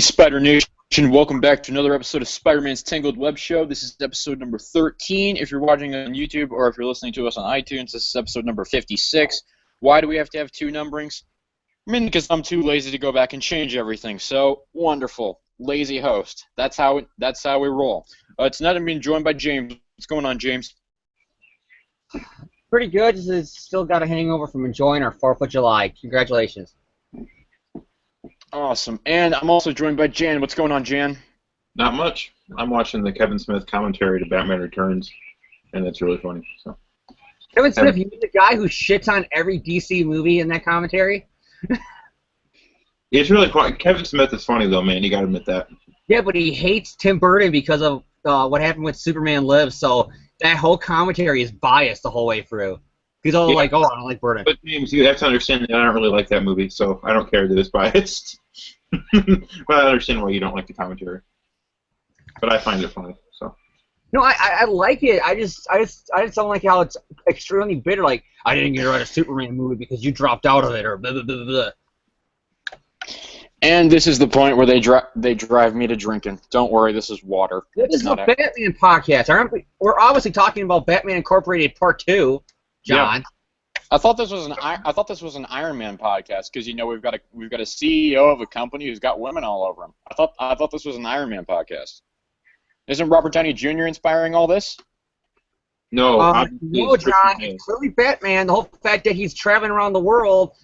Spider Nation, welcome back to another episode of Spider-Man's Tangled WebShow. This is episode number 13 if you're watching on YouTube, or if you're listening to us on iTunes, this is episode number 56. Why do we have to have two numberings? I mean, because I'm too lazy to go back and change everything. So, wonderful. Lazy host. That's how we roll. Tonight I'm being joined by James. What's going on, James? Pretty good. Just still got a hangover from enjoying our 4th of July. Congratulations. Awesome. And I'm also joined by Jan. What's going on, Jan? Not much. I'm watching the Kevin Smith commentary to Batman Returns, and it's really funny. So, Kevin Smith, you mean the guy who shits on every DC movie in that commentary? It's really funny. Kevin Smith is funny, though, man. You gotta admit that. Yeah, but he hates Tim Burton because of what happened with Superman Lives, so that whole commentary is biased the whole way through. He's all like, oh, I don't like Burton. But, James, you have to understand that I don't really like that movie, so I don't care that it's biased. But I understand why you don't like the commentary. But I find it funny, so. No, I like it. I just don't like how it's extremely bitter. Like, I didn't get to write a Superman movie because you dropped out of it, or blah, blah, blah, blah. And this is the point where they drive me to drinking. Don't worry, this is water. This is a Batman podcast. We're obviously talking about Batman Incorporated Part 2, John. Yeah. I thought this was an Iron Man podcast because we've got a CEO of a company who's got women all over him. I thought this was an Iron Man podcast. Isn't Robert Downey Jr. inspiring all this? No, no, John. It's clearly Batman. The whole fact that he's traveling around the world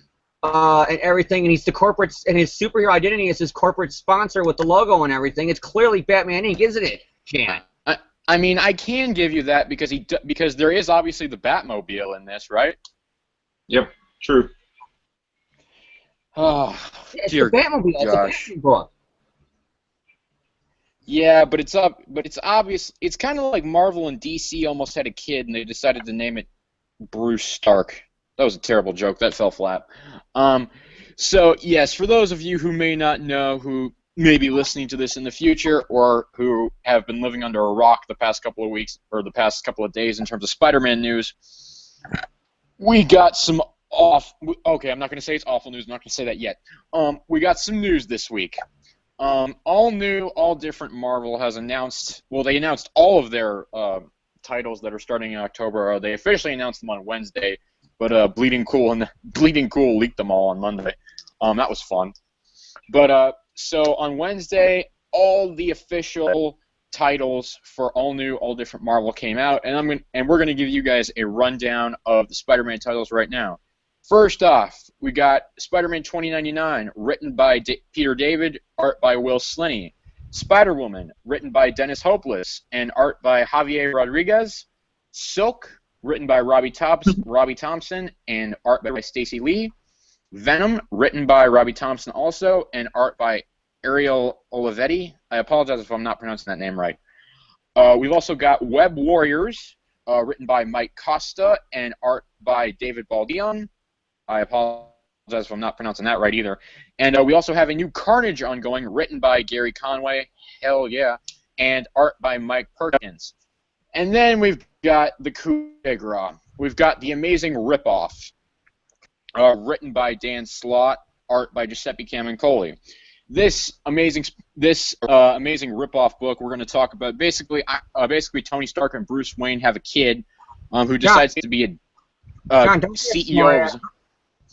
and everything, and he's the corporate, and his superhero identity is his corporate sponsor with the logo and everything. It's clearly Batman Inc., isn't it, Jan? I mean, I can give you that because there is obviously the Batmobile in this, right? Yep, true. Oh, it's dear the Batmobile. It's a Batman book. Yeah, but it's obvious. It's kind of like Marvel and DC almost had a kid, and they decided to name it Bruce Stark. That was a terrible joke. That fell flat. So, yes, for those of you who may not know, who may be listening to this in the future, or who have been living under a rock the past couple of weeks, or the past couple of days in terms of Spider-Man news, we got some okay, I'm not going to say it's awful news. I'm not going to say that yet. We got some news this week. All new, all different Marvel has announced, well, they announced all of their titles that are starting in October. They officially announced them on Wednesday, but Bleeding Cool leaked them all on Monday. That was fun. But so on Wednesday, all the official titles for all new, all different Marvel came out, and we're going to give you guys a rundown of the Spider-Man titles right now. First off, we got Spider-Man 2099, written by Peter David, art by Will Sliney. Spider-Woman, written by Dennis Hopeless, and art by Javier Rodriguez. Silk, written by Robbie Thompson, and art by Stacey Lee. Venom, written by Robbie Thompson also, and art by Ariel Olivetti. I apologize if I'm not pronouncing that name right. We've also got Web Warriors, written by Mike Costa, and art by David Baldeon. I apologize if I'm not pronouncing that right either. And we also have a new Carnage ongoing, written by Gary Conway, hell yeah, and art by Mike Perkins. And then we've got the coup de grace. We've got the Amazing Ripoff, written by Dan Slott, art by Giuseppe Camuncoli. This amazing ripoff book we're going to talk about. Basically, Tony Stark and Bruce Wayne have a kid who decides to be a CEO.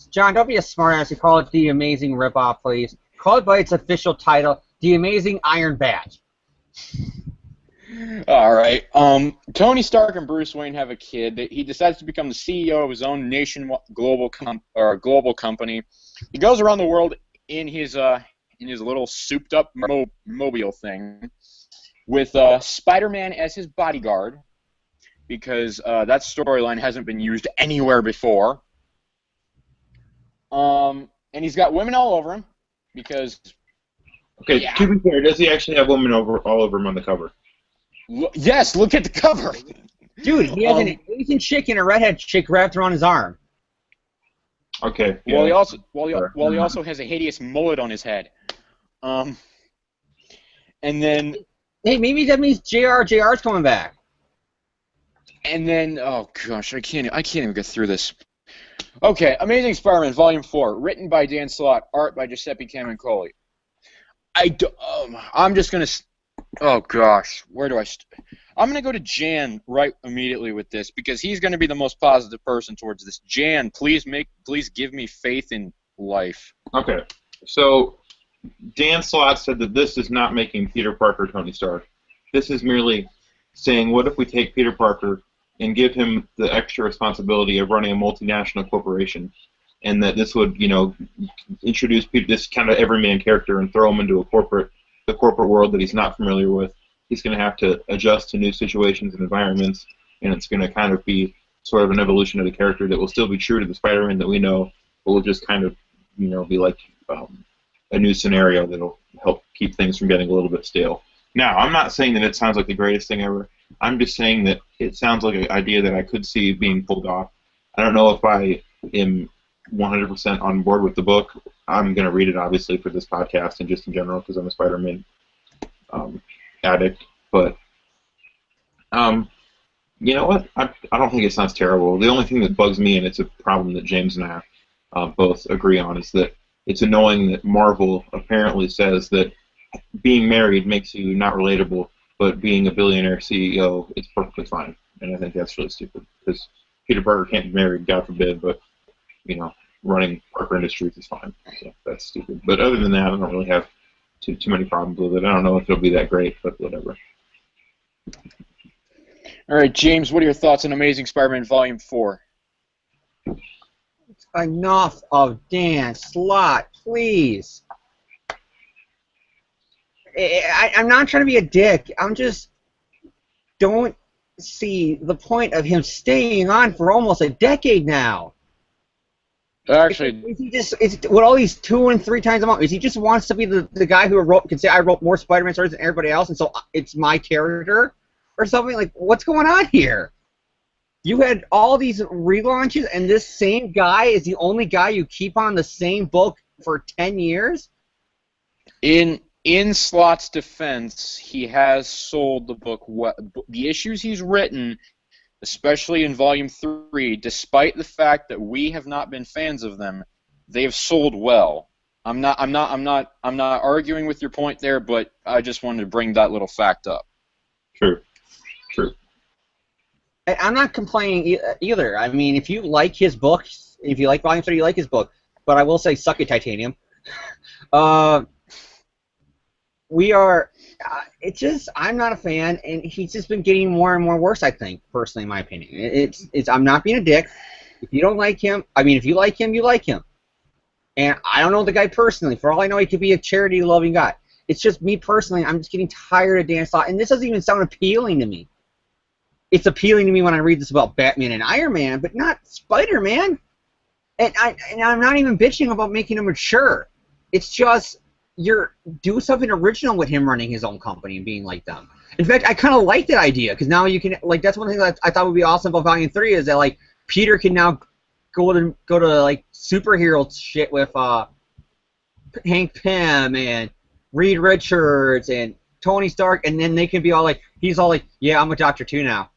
John, don't be a smartass. You call it the Amazing Ripoff, please. Call it by its official title, The Amazing Iron Bat. All right. Tony Stark and Bruce Wayne have a kid. He decides to become the CEO of his own global company. He goes around the world in his little souped-up mobile thing with Spider-Man as his bodyguard, because that storyline hasn't been used anywhere before. And he's got women all over him because... Okay, yeah. To be fair, does he actually have women all over him on the cover? Yes, look at the cover. Dude, he has an Asian chick and a redhead chick wrapped around his arm. Okay. Yeah. Well, he also has a hideous mullet on his head. And then... Hey, maybe that means JR's coming back. And then, oh gosh, I can't even get through this. Okay, Amazing Spider-Man Volume 4, written by Dan Slott, art by Giuseppe Camuncoli. I'm just gonna. Oh gosh, where do I? I'm gonna go to Jan right immediately with this because he's gonna be the most positive person towards this. Jan, please give me faith in life. Okay, so Dan Slott said that this is not making Peter Parker Tony Stark. This is merely saying, what if we take Peter Parker and give him the extra responsibility of running a multinational corporation, and that this would, introduce this kind of everyman character and throw him into the corporate world that he's not familiar with. He's going to have to adjust to new situations and environments, and it's going to kind of be sort of an evolution of the character that will still be true to the Spider-Man that we know, but will just kind of, be like a new scenario that'll help keep things from getting a little bit stale. Now, I'm not saying that it sounds like the greatest thing ever. I'm just saying that it sounds like an idea that I could see being pulled off. I don't know if I am 100% on board with the book. I'm going to read it, obviously, for this podcast and just in general because I'm a Spider-Man addict. But, you know what? I don't think it sounds terrible. The only thing that bugs me, and it's a problem that James and I both agree on, is that it's annoying that Marvel apparently says that being married makes you not relatable, but being a billionaire CEO is perfectly fine. And I think that's really stupid because Peter Parker can't be married, God forbid, but, running Parker Industries is fine. So that's stupid. But other than that, I don't really have too many problems with it. I don't know if it'll be that great, but whatever. All right, James, what are your thoughts on Amazing Spider-Man Volume 4? Enough of Dan Slott, please. I'm not trying to be a dick. I'm just don't see the point of him staying on for almost a decade now. Actually, is he just with all these 2 and 3 times a month? Is he just wants to be the guy who can say I wrote more Spider-Man stories than everybody else, and so it's my character or something? Like, what's going on here? You had all these relaunches, and this same guy is the only guy you keep on the same book for 10 years? In Slott's defense, he has sold the book. The issues he's written, especially in Volume 3, despite the fact that we have not been fans of them, they have sold well. I'm not arguing with your point there, but I just wanted to bring that little fact up. True. I'm not complaining either. I mean, if you like his books, if you like Volume 3, you like his book. But I will say, suck it, Titanium. I'm not a fan, and he's just been getting more and more worse, I think, personally, in my opinion. I'm not being a dick. If you don't like him, if you like him, you like him. And I don't know the guy personally. For all I know, he could be a charity-loving guy. It's just me personally, I'm just getting tired of Dan Slott, and this doesn't even sound appealing to me. It's appealing to me when I read this about Batman and Iron Man, but not Spider-Man. And I'm not even bitching about making him mature. It's just do something original with him running his own company and being like them. In fact, I kind of like that idea because now you can that's one thing that I thought would be awesome about Volume 3 is that Peter can now go to superhero shit with Hank Pym and Reed Richards and Tony Stark, and then they can be all he's all yeah, I'm a doctor too now.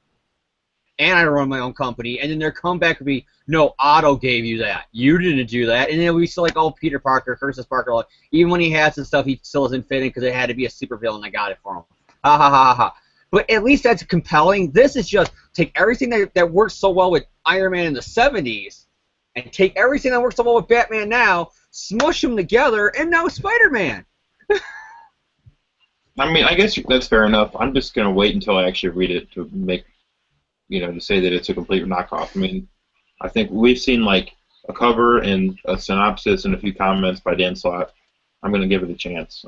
And I run my own company, and then their comeback would be, no, Otto gave you that. You didn't do that. And then we still Peter Parker, Curtis Parker, even when he has some stuff, he still isn't fitting because it had to be a supervillain. I got it for him. Ha ha ha ha. But at least that's compelling. This is just take everything that works so well with Iron Man in the 70s and take everything that works so well with Batman now, smush them together, and now Spider-Man. I guess that's fair enough. I'm just going to wait until I actually read it to make... to say that it's a complete knockoff. I think we've seen a cover and a synopsis and a few comments by Dan Slott. I'm going to give it a chance.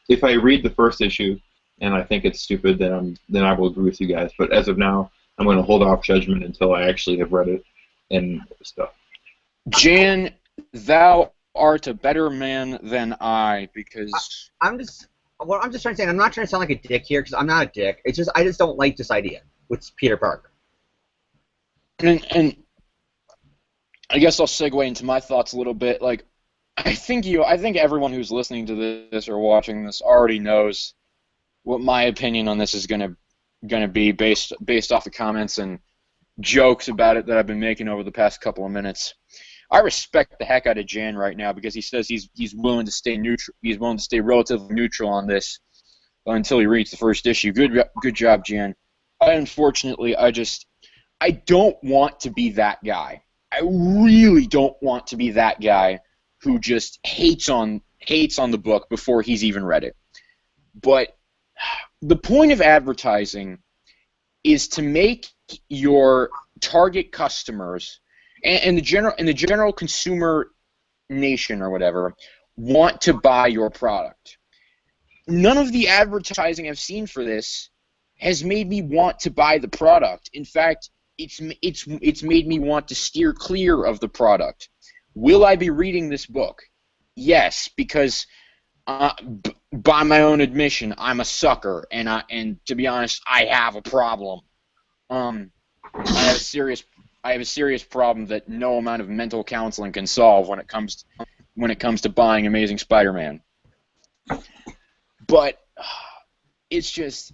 If I read the first issue and I think it's stupid, then I will agree with you guys. But as of now, I'm going to hold off judgment until I actually have read it and stuff. Jan, thou art a better man than I because I'm just trying to say. I'm not trying to sound like a dick here because I'm not a dick. It's just I just don't like this idea with Peter Parker. And I guess I'll segue into my thoughts a little bit. I think everyone who's listening to this or watching this already knows what my opinion on this is gonna be based off the comments and jokes about it that I've been making over the past couple of minutes. I respect the heck out of Jan right now because he says he's willing to stay neutral. He's willing to stay relatively neutral on this until he reads the first issue. Good job, Jan. Unfortunately, I don't want to be that guy. I really don't want to be that guy who just hates on the book before he's even read it. But the point of advertising is to make your target customers and the general consumer nation or whatever want to buy your product. None of the advertising I've seen for this has made me want to buy the product. In fact, it's made me want to steer clear of the product. Will I be reading this book? Yes, because by my own admission, I'm a sucker, and to be honest, I have a problem. I have a serious problem that no amount of mental counseling can solve when it comes to buying Amazing Spider-Man. But it's just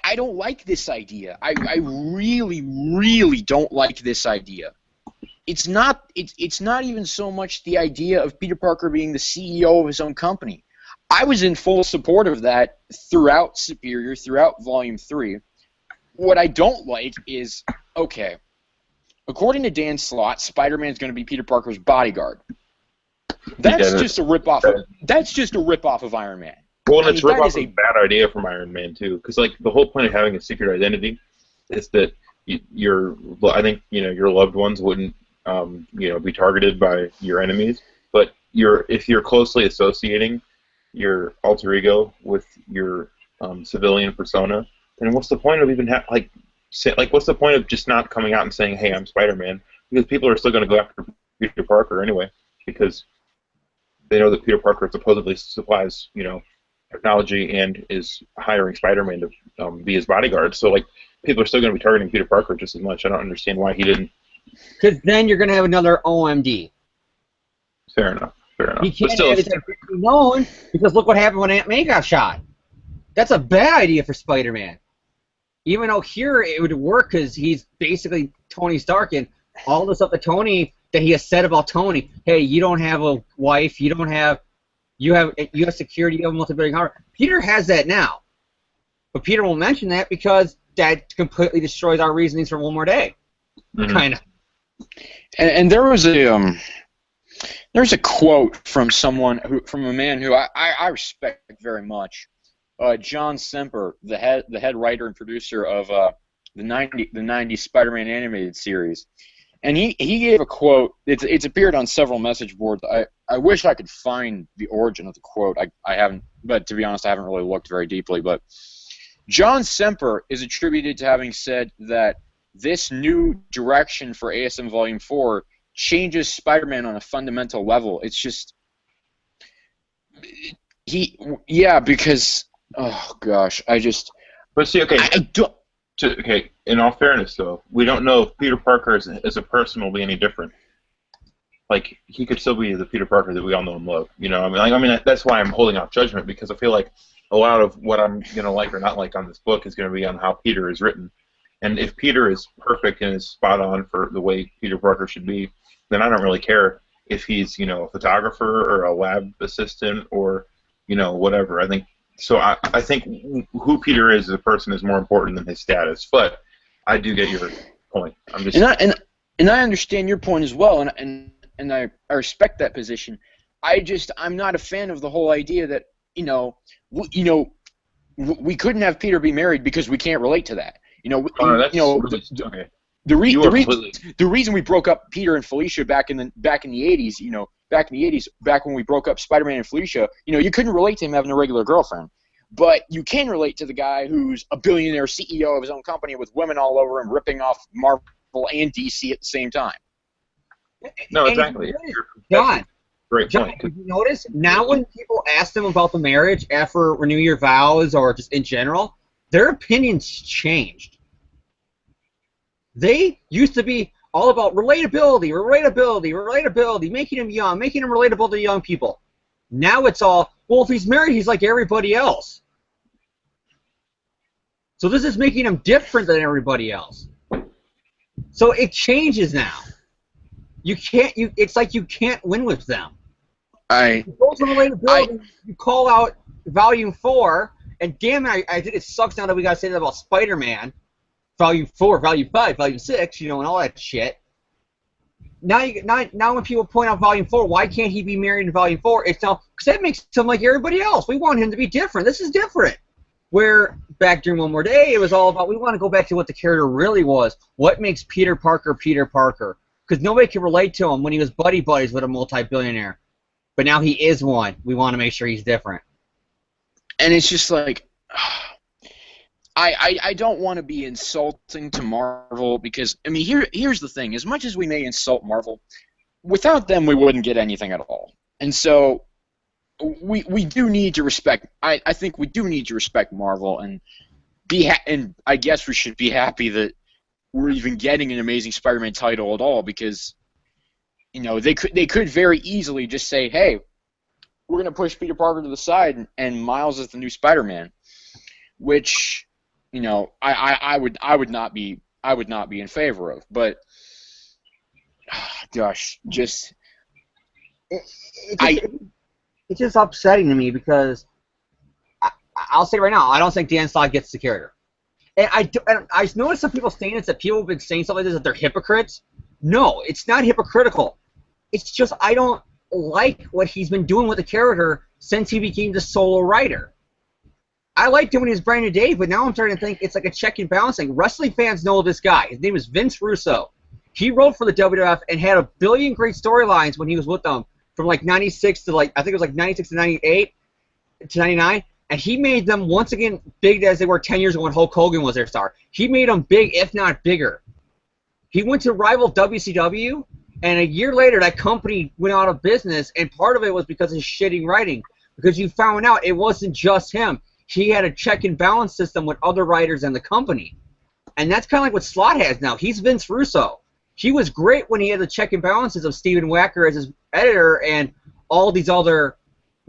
I don't like this idea. I really, really don't like this idea. It's not even so much the idea of Peter Parker being the CEO of his own company. I was in full support of that throughout Superior, throughout Volume 3. What I don't like is, okay, according to Dan Slott, Spider-Man's going to be Peter Parker's bodyguard. That's just a ripoff. That's just a ripoff of Iron Man. Well, and it's a ripoff of a bad idea from Iron Man too, because like the whole point of having a secret identity is that your loved ones wouldn't be targeted by your enemies, but if you're closely associating your alter ego with your civilian persona, then what's the point of even what's the point of just not coming out and saying, "Hey, I'm Spider-Man"? Because people are still going to go after Peter Parker anyway, because they know that Peter Parker supposedly supplies, technology and is hiring Spider-Man to be his bodyguard. So, like, people are still going to be targeting Peter Parker just as much. I don't understand why he didn't. Because then you're going to have another OMD. Fair enough. He can't have it known because look what happened when Aunt May got shot. That's a bad idea for Spider-Man. Even though here it would work because he's basically Tony Stark, and all the stuff that he has said about Tony. Hey, you don't have a wife. You have security. You have multi-billion power. Peter has that now, but Peter won't mention that because that completely destroys our reasonings for one more day. Mm-hmm. Kind of. And there was a quote from a man who I respect very much, John Semper, the head writer and producer of the 90s Spider-Man animated series. And he gave a quote. It's appeared on several message boards. I wish I could find the origin of the quote. I haven't, but to be honest, I haven't really looked very deeply. But John Semper is attributed to having said that this new direction for ASM Volume 4 changes Spider-Man on a fundamental level. It's just because oh gosh, But see, okay. I don't. Okay, in all fairness, though, we don't know if Peter Parker as a person will be any different. Like, he could still be the Peter Parker that we all know and love. I mean, that's why I'm holding off judgment, because I feel like a lot of what I'm gonna like or not like on this book is gonna be on how Peter is written. And if Peter is perfect and is spot on for the way Peter Parker should be, then I don't really care if he's a photographer or a lab assistant or whatever. I think who Peter is as a person is more important than his status. But I do get your point. And I understand your point as well, and I respect that position. I'm not a fan of the whole idea that we couldn't have Peter be married because we can't relate to that. Okay. The reason we broke up Peter and Felicia back in the 80s, back when we broke up Spider-Man and Felicia, you couldn't relate to him having a regular girlfriend. But you can relate to the guy who's a billionaire CEO of his own company with women all over him, ripping off Marvel and DC at the same time. No, exactly. John, great John, point. Did you notice now when people ask them about the marriage after renew your vows or just in general, their opinions changed. They used to be all about relatability, making him young, making him relatable to young people. Now it's all, well, if he's married, he's like everybody else. So this is making him different than everybody else. So it changes now. It's like you can't win with them. I You go to relatability, you call out Volume 4, and damn it, I think it sucks now that we gotta say that about Spider-Man. Volume 4, Volume 5, Volume 6, and all that shit. Now when people point out Volume 4, why can't he be married in Volume 4? It's now because that makes him like everybody else. We want him to be different. This is different. Where back during One More Day, it was all about we want to go back to what the character really was. What makes Peter Parker Peter Parker? Because nobody can relate to him when he was buddies with a multi-billionaire. But now he is one. We want to make sure he's different. And it's just like, I don't want to be insulting to Marvel because, I mean, here's the thing. As much as we may insult Marvel, without them we wouldn't get anything at all. And so we do need to respect, I think we do need to respect Marvel and and I guess we should be happy that we're even getting an Amazing Spider-Man title at all because, they could very easily just say, hey, we're going to push Peter Parker to the side and Miles is the new Spider-Man, which, I would not be in favor of. But gosh, just it's just upsetting to me because I'll say right now, I don't think Dan Slott gets the character. And I noticed some people saying this, that people have been saying something like this, that they're hypocrites. No, it's not hypocritical. It's just I don't like what he's been doing with the character since he became the solo writer. I liked him when he was Brandon Dave, but now I'm starting to think it's like a check and balancing. Wrestling fans know this guy. His name is Vince Russo. He wrote for the WWF and had a billion great storylines when he was with them from like 96 to I think it was like 96 to 98 to 99. And he made them once again big as they were 10 years ago when Hulk Hogan was their star. He made them big, if not bigger. He went to rival WCW, and a year later that company went out of business, and part of it was because of his shitty writing. Because you found out it wasn't just him. He had a check and balance system with other writers in the company. And that's kind of like what Slott has now. He's Vince Russo. He was great when he had the check and balances of Stephen Wacker as his editor and all these other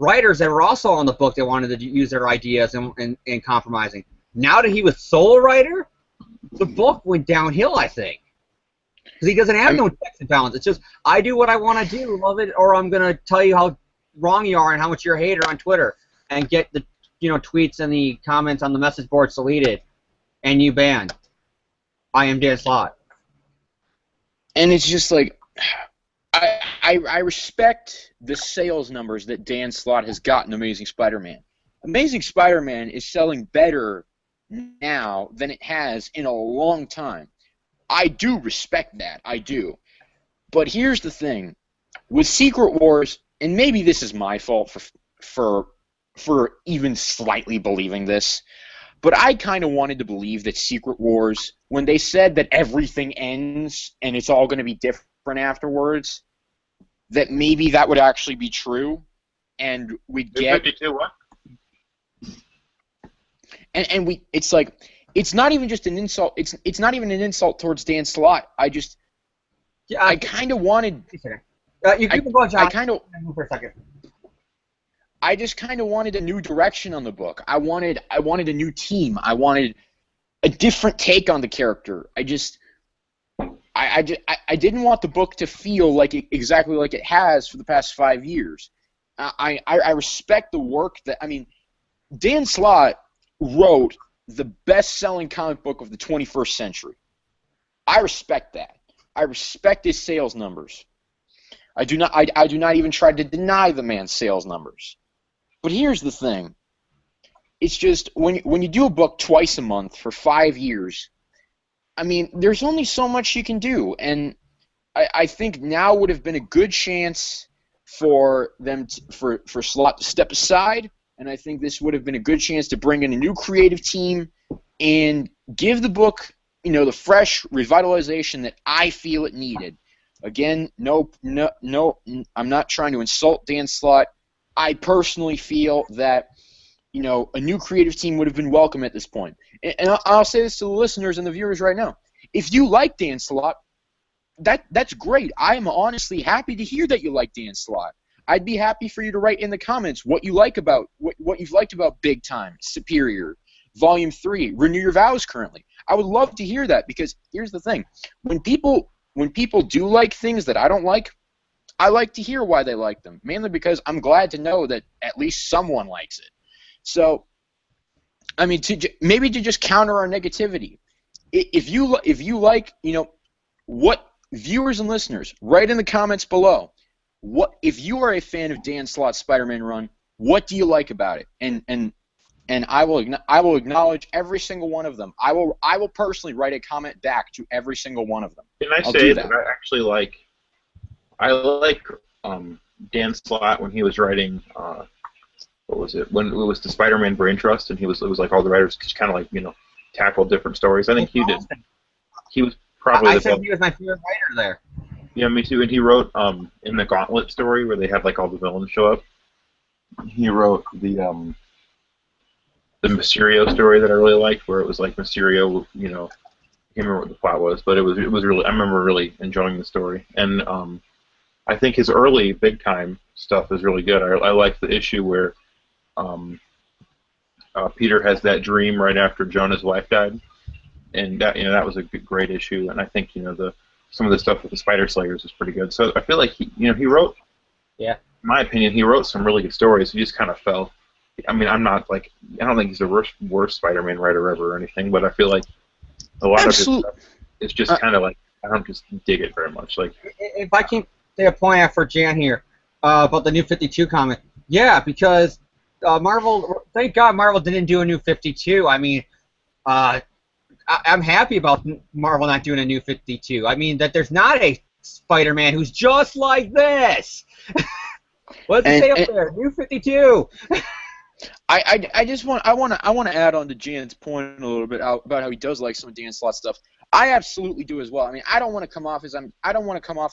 writers that were also on the book that wanted to use their ideas and compromising. Now that he was solo writer, the book went downhill, I think. Because he doesn't have no checks and balance. It's just, I do what I want to do, love it, or I'm going to tell you how wrong you are and how much you're a hater on Twitter and get the tweets and the comments on the message boards deleted and you banned. I am Dan Slott. And it's just like, I respect the sales numbers that Dan Slott has gotten Amazing Spider-Man. Amazing Spider-Man is selling better now than it has in a long time. I do respect that. I do. But here's the thing. With Secret Wars, and maybe this is my fault for even slightly believing this, but I kind of wanted to believe that Secret Wars, when they said that everything ends and it's all going to be different afterwards, that maybe that would actually be true, and we'd get... 52 what? And we, it's like, it's not even just an insult. It's not even an insult towards Dan Slott. I kind of wanted... you can go on, John. For a second. I just kind of wanted a new direction on the book. I wanted a new team. I wanted a different take on the character. I didn't want the book to feel like exactly like it has for the past 5 years. I respect the work that, Dan Slott wrote the best-selling comic book of the 21st century. I respect that. I respect his sales numbers. I do not even try to deny the man's sales numbers. But here's the thing. It's just when you do a book twice a month for 5 years, there's only so much you can do, and I think now would have been a good chance for them for Slott to step aside, and I think this would have been a good chance to bring in a new creative team and give the book, the fresh revitalization that I feel it needed. Again, no, I'm not trying to insult Dan Slott. I personally feel that, a new creative team would have been welcome at this point. And I'll say this to the listeners and the viewers right now. If you like Dan Slott, that's great. I'm honestly happy to hear that you like Dan Slott. I'd be happy for you to write in the comments what you like about what you've liked about Big Time, Superior, Volume 3, Renew Your Vows currently. I would love to hear that because here's the thing. When people when people do like things that I don't like, I like to hear why they like them, mainly because I'm glad to know that at least someone likes it. So, I mean, maybe to just counter our negativity, if you like, what viewers and listeners, write in the comments below. What if you are a fan of Dan Slott's Spider-Man run? What do you like about it? And I will acknowledge every single one of them. I will personally write a comment back to every single one of them. Can I say that I actually like Dan Slott when he was writing what was it, when it was the Spider-Man Brain Trust, and it was like all the writers just kind of like tackled different stories. I think he did. He was probably I said he was my favorite writer there. Yeah, me too. And he wrote in the Gauntlet story where they had like all the villains show up. He wrote the Mysterio story that I really liked, where it was like Mysterio, I can't remember what the plot was, but it was really, I remember really enjoying the story. And I think his early big time stuff is really good. I like the issue where Peter has that dream right after Jonah's wife died, and that was a great issue. And I think some of the stuff with the Spider Slayers is pretty good. So I feel like he wrote, in my opinion, he wrote some really good stories. He just kind of fell. I mean, I don't think he's the worst Spider-Man writer ever or anything, but I feel like a lot of his stuff is just kind of like, I don't just dig it very much. Like, if I can say a point out for Jan here about the New 52 comic, yeah, because Marvel, thank God Marvel didn't do a New 52. I mean, I'm happy about Marvel not doing a New 52. I mean, that there's not a Spider-Man who's just like this. What's it say up there? New 52. I want to add on to Jan's point a little bit about how he does like some of Dan Slott stuff. I absolutely do as well. I mean, I don't want to come off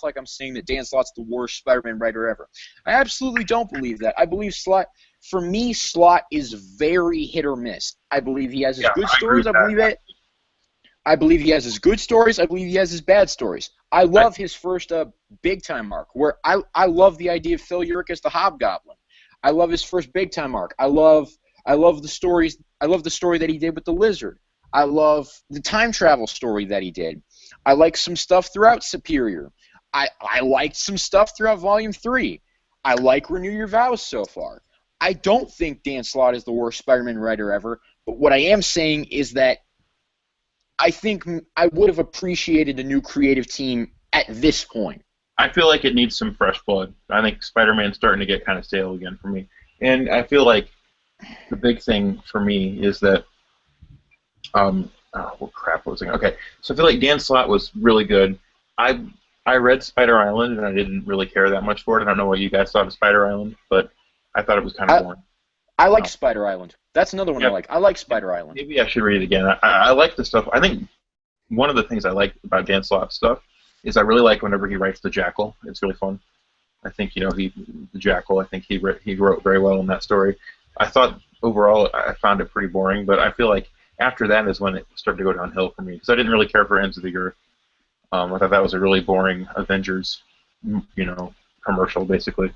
like I'm saying that Dan Slott's the worst Spider-Man writer ever. I absolutely don't believe that. I believe Slott is very hit or miss. I believe he has his good stories. I believe he has his good stories. I believe he has his bad stories. I love his first big time arc, where I love the idea of Phil Urich as the Hobgoblin. I love his first big time arc. I love the stories. I love the story that he did with the Lizard. I love the time travel story that he did. I like some stuff throughout Superior. I liked some stuff throughout Volume 3. I like Renew Your Vows so far. I don't think Dan Slott is the worst Spider-Man writer ever, but what I am saying is that I think I would have appreciated a new creative team at this point. I feel like it needs some fresh blood. I think Spider-Man's starting to get kind of stale again for me. And I feel like the big thing for me is that what crap was I going? Okay, so I feel like Dan Slott was really good. I read Spider Island, and I didn't really care that much for it. I don't know what you guys thought of Spider Island, but I thought it was kind of boring. I like Spider Island. That's another one I like. I like Spider Island. Maybe I should read it again. I like the stuff. I think one of the things I like about Dan Slott's stuff is I really like whenever he writes the Jackal. It's really fun. I think the Jackal. I think he wrote very well in that story. I thought overall I found it pretty boring, but I feel like after that is when it started to go downhill for me, because I didn't really care for Ends of the Earth. I thought that was a really boring Avengers, commercial basically.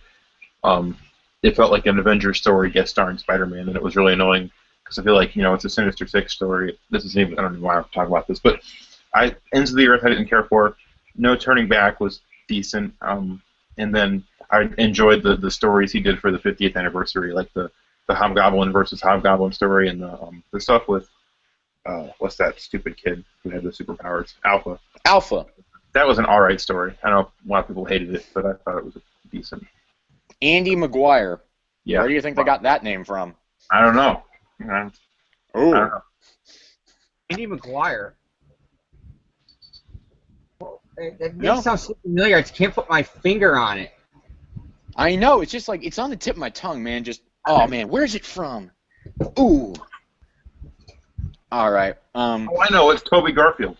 It felt like an Avengers story guest starring Spider-Man, and it was really annoying because I feel like it's a Sinister Six story. I don't know why I'm talking about this, but Ends of the Earth I didn't care for. No Turning Back was decent, and then I enjoyed the stories he did for the 50th anniversary, like the Hobgoblin versus Hobgoblin story, and the stuff with what's that stupid kid who had the superpowers? Alpha. That was an alright story. I know a lot of people hated it, but I thought it was decent. Andy Maguire. Yeah. Where do you think they got that name from? I don't know. Oh. Andy Maguire. Well, that name sounds so familiar. I just can't put my finger on it. I know. It's just like it's on the tip of my tongue, man. Oh man, where's it from? Ooh. All right. I know. It's Toby Garfield.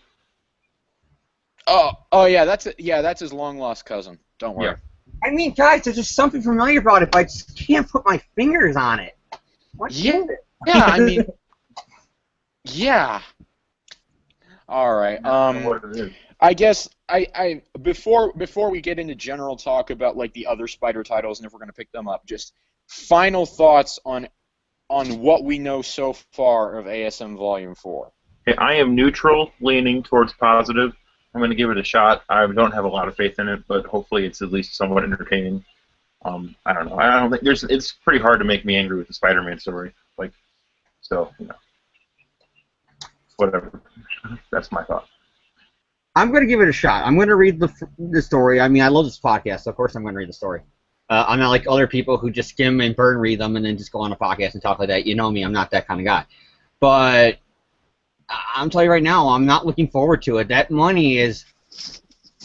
Oh yeah. That's his long lost cousin. Don't worry. Yeah. I mean, guys, there's just something familiar about it, but I just can't put my fingers on it. What is it? Yeah, I mean, yeah. All right. I guess before we get into general talk about like the other Spider titles and if we're gonna pick them up, just final thoughts on what we know so far of ASM Volume 4. Okay, I am neutral, leaning towards positive. I'm going to give it a shot. I don't have a lot of faith in it, but hopefully it's at least somewhat entertaining. I don't know. I don't think there's. It's pretty hard to make me angry with the Spider-Man story. Like, so whatever. That's my thought. I'm going to give it a shot. I'm going to read the story. I mean, I love this podcast, so of course I'm going to read the story. I'm not like other people who just skim and burn read them and then just go on a podcast and talk like that. You know me, I'm not that kind of guy. But I'm telling you right now, I'm not looking forward to it. That money is...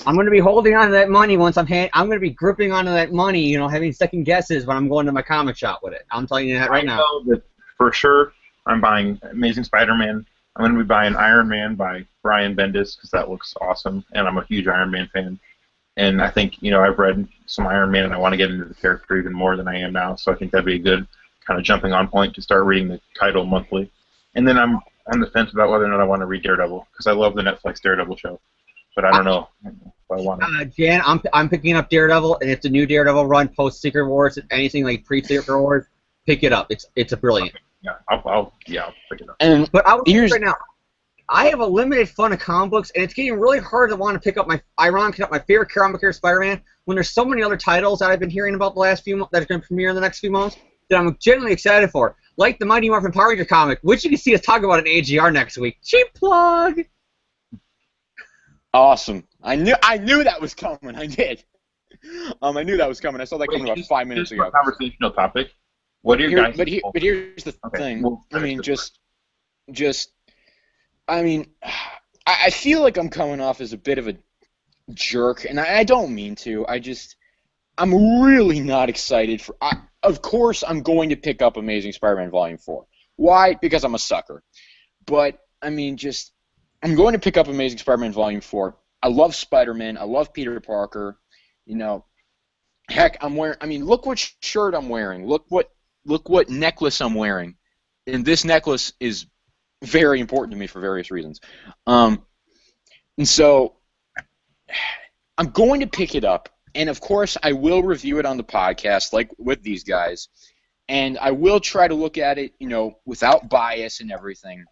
I'm going to be holding on to that money once I'm going to be gripping onto that money, having second guesses when I'm going to my comic shop with it. I'm telling you that right now. I know that for sure I'm buying Amazing Spider-Man. I'm going to be buying Iron Man by Brian Bendis because that looks awesome, and I'm a huge Iron Man fan. And I think, I've read some Iron Man, and I want to get into the character even more than I am now, so I think that'd be a good kind of jumping on point to start reading the title monthly. And then I'm on the fence about whether or not I want to read Daredevil because I love the Netflix Daredevil show. But I don't know if I want to. Jan, I'm picking up Daredevil, and if the new Daredevil run post Secret Wars, anything like pre Secret Wars, pick it up. It's a brilliant. Okay. Yeah, I'll pick it up. But I was right now. I have a limited fund of comic books, and it's getting really hard to want to pick up my favorite comic book, Spider-Man, when there's so many other titles that I've been hearing about the last few months that are going to premiere in the next few months that I'm genuinely excited for, like the Mighty Morphin Power Ranger comic, which you can see us talk about in AGR next week. Cheap plug. Awesome. I knew that was coming. I did. I knew that was coming. I saw that coming about 5 minutes ago. Conversational topic. What are your guys? But here's the thing. I mean, I feel like I'm coming off as a bit of a jerk, and I don't mean to. I'm really not excited for. Of course, I'm going to pick up Amazing Spider-Man Volume 4. Why? Because I'm a sucker. But I'm going to pick up Amazing Spider-Man Volume 4. I love Spider-Man. I love Peter Parker. Heck, I'm wearing. Look what shirt I'm wearing. Look what necklace I'm wearing. And this necklace is very important to me for various reasons. And so I'm going to pick it up. And, of course, I will review it on the podcast, like with these guys. And I will try to look at it, without bias and everything.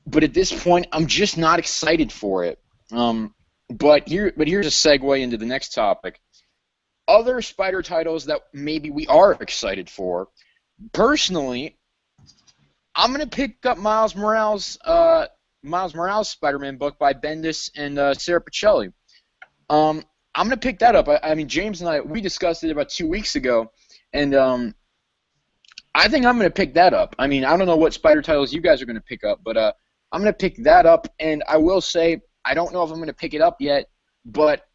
But at this point, I'm just not excited for it. But here's a segue into the next topic. Other Spider titles that maybe we are excited for. Personally, I'm gonna pick up Miles Morales' Spider-Man book by Bendis and Sarah Pichelli. I'm gonna pick that up. James and we discussed it about 2 weeks ago, and I think I'm gonna pick that up. I don't know what Spider titles you guys are gonna pick up, but I'm going to pick that up, and I will say I don't know if I'm going to pick it up yet, but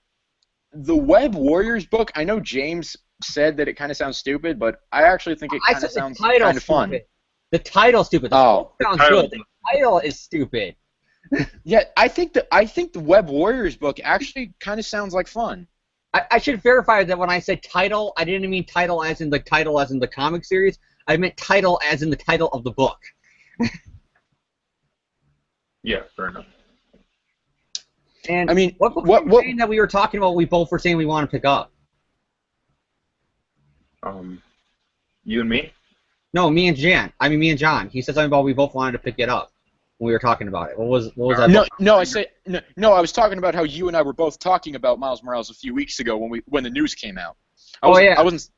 the Web Warriors book, I know James said that it kind of sounds stupid, but I actually think it kind of sounds kind of fun. The title's stupid. The book sounds good. The title is stupid. Yeah, I think the Web Warriors book actually kind of sounds like fun. I should verify that when I said title, I didn't mean title as in the comic series. I meant title as in the title of the book. Yeah, fair enough. And what saying that we were talking about? We both were saying we want to pick up. You and me? No, me and Jan. Me and John. He said something about we both wanted to pick it up when we were talking about it. What was that? No. I was talking about how you and I were both talking about Miles Morales a few weeks ago when the news came out. I wasn't.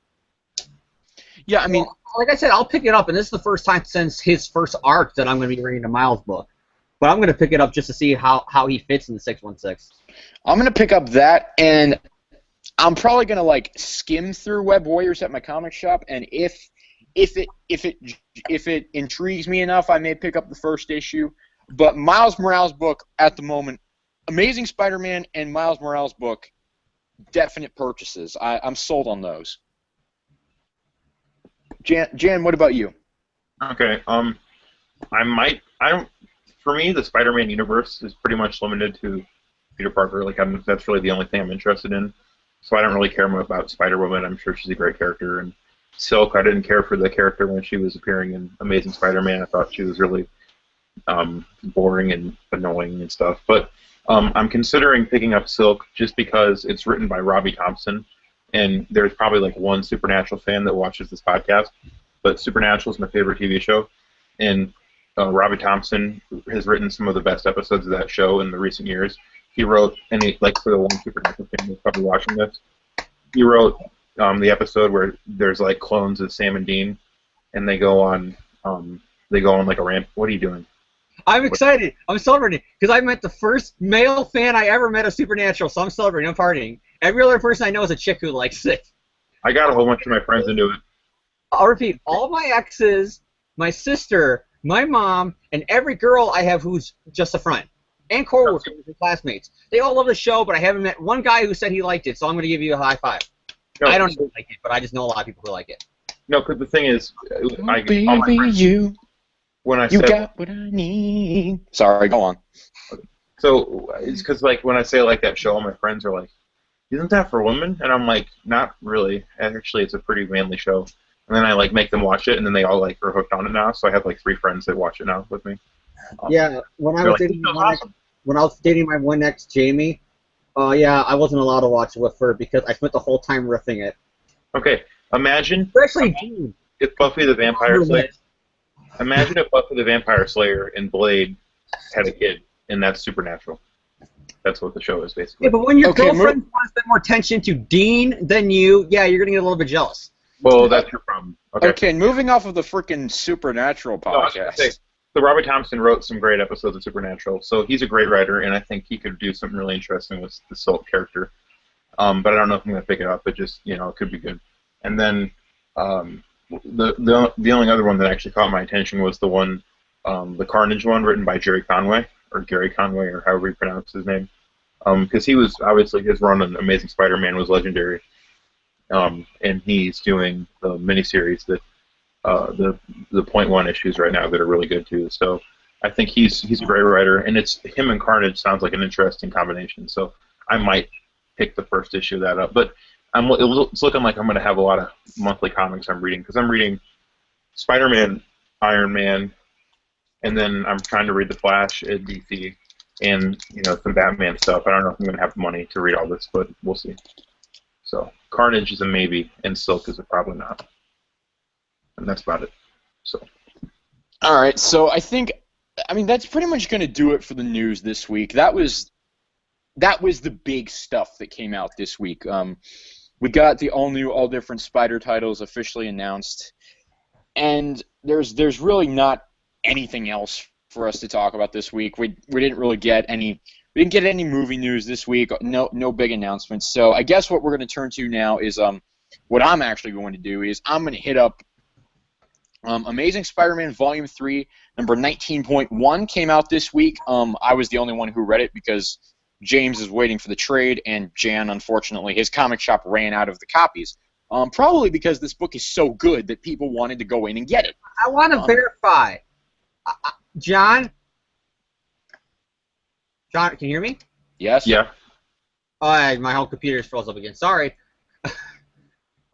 Yeah, Well, like I said, I'll pick it up, and this is the first time since his first arc that I'm going to be reading a Miles book. But I'm going to pick it up just to see how he fits in the 616. I'm going to pick up that, and I'm probably going to skim through Web Warriors at my comic shop, and if it intrigues me enough, I may pick up the first issue. But Miles Morales book at the moment, Amazing Spider-Man and Miles Morales book, definite purchases. I'm sold on those. Jan, what about you? Okay. For me, the Spider-Man universe is pretty much limited to Peter Parker. That's really the only thing I'm interested in. So I don't really care much about Spider-Woman. I'm sure she's a great character. And Silk, I didn't care for the character when she was appearing in Amazing Spider-Man. I thought she was really boring and annoying and stuff. But I'm considering picking up Silk just because it's written by Robbie Thompson. And there's probably one Supernatural fan that watches this podcast. But Supernatural is my favorite TV show. And Robbie Thompson has written some of the best episodes of that show in the recent years. he wrote, and he, like for the one Supernatural fan who's probably watching this, he wrote the episode where there's like clones of Sam and Dean, and they go on like a ramp. What are you doing? I'm excited. I'm celebrating because I met the first male fan I ever met of Supernatural, so I'm celebrating. I'm partying. Every other person I know is a chick who likes it. I got a whole bunch of my friends into it. I'll repeat, all my exes, my sister, my mom, and every girl I have who's just a friend, and coworkers and classmates. They all love the show, but I haven't met one guy who said he liked it, so I'm going to give you a high five. No, I don't even like it, but I just know a lot of people who like it. No, because the thing is, Baby, all my friends, when I you said, got what I need. Sorry, go on. so it's because like when I say I like that show, all my friends are like, "Isn't that for women?" And I'm like, "Not really. Actually, it's a pretty manly show." And then I like make them watch it, and then they all like are hooked on it now. So I have like 3 friends that watch it now with me. Yeah, when I was dating my one ex, Jamie, yeah, I wasn't allowed to watch it with her because I spent the whole time riffing it. Okay, imagine Especially Dean. if Buffy the Vampire Slayer. Imagine if Buffy the Vampire Slayer and Blade had a kid, and that's Supernatural. That's what the show is basically. Yeah, but when your Okay, girlfriend wants to spend more attention to Dean than you, yeah, you're gonna get a little bit jealous. Well, that's your problem. Okay. Okay, moving off of the freaking Supernatural No, I was gonna podcast. say, so Robert Thompson wrote some great episodes of Supernatural, so he's a great writer, and I think he could do something really interesting with the Salt character. But I don't know if I'm gonna pick it up. But just it could be good. And then the only other one that actually caught my attention was the one, the Carnage one, written by Jerry Conway or Gary Conway or however you pronounce his name, because he was obviously his run on Amazing Spider-Man was legendary. And he's doing the miniseries that the .1 issues right now that are really good too. So I think he's a great writer, and it's him and Carnage sounds like an interesting combination. So I might pick the first issue of that up. But it's looking like I'm going to have a lot of monthly comics I'm reading because I'm reading Spider-Man, Iron Man, and then I'm trying to read The Flash at DC and some Batman stuff. I don't know if I'm going to have the money to read all this, but we'll see. So Carnage is a maybe, and Silk is a probably not. And that's about it. So. All right, so I mean that's pretty much going to do it for the news this week. That was the big stuff that came out this week. We got the all-new, all-different Spider titles officially announced, and there's really not anything else for us to talk about this week. We didn't really get any. We didn't get any movie news this week. No big announcements. So I guess what we're going to turn to now is what I'm actually going to do is I'm going to hit up Amazing Spider-Man Volume 3, number 19.1 came out this week. I was the only one who read it because James is waiting for the trade, and Jan, unfortunately, his comic shop ran out of the copies. Probably because this book is so good that people wanted to go in and get it. I want to verify. John, can you hear me? Yes? Yeah. My whole computer's froze up again. Sorry.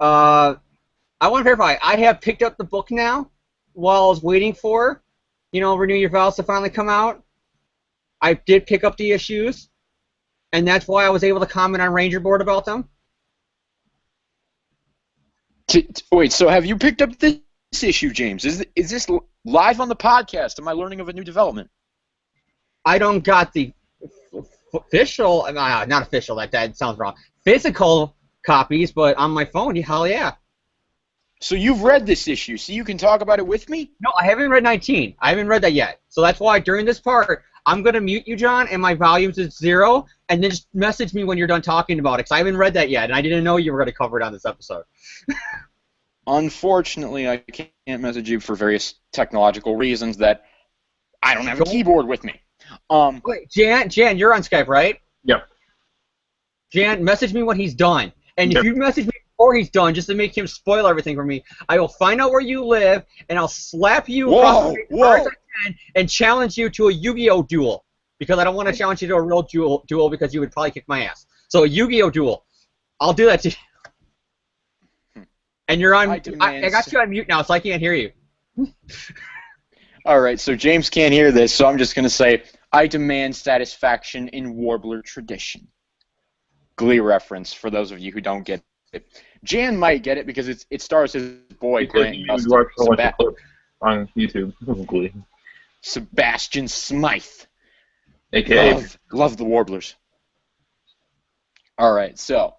I want to verify. I have picked up the book now while I was waiting for, Renew Your Vows to finally come out. I did pick up the issues, and that's why I was able to comment on Ranger Board about them. Wait, so have you picked up this issue, James? Is this live on the podcast? Am I learning of a new development? I don't got the official, not official, that sounds wrong, physical copies, but on my phone, hell yeah. So you've read this issue, so you can talk about it with me? No, I haven't read 19. I haven't read that yet. So that's why during this part, I'm going to mute you, John, and my volumes is 0, and then just message me when you're done talking about it, because I haven't read that yet, and I didn't know you were going to cover it on this episode. Unfortunately, I can't message you for various technological reasons that I don't have a keyboard with me. Wait, Jan, you're on Skype, right? Yep. Jan, message me when he's done. And if you message me before he's done, just to make him spoil everything for me, I will find out where you live, and I'll slap you across the face as hard as I can and challenge you to a Yu-Gi-Oh! Duel. Because I don't want to challenge you to a real duel because you would probably kick my ass. So a Yu-Gi-Oh! Duel. I'll do that to you. And you're on. I got you on mute now, so I can't hear you. All right, so James can't hear this, so I'm just going to say, I demand satisfaction in Warbler tradition. Glee reference for those of you who don't get it. Jan might get it because it stars his boy playing on YouTube. Glee. Sebastian Smythe. AKA Love the Warblers. All right, so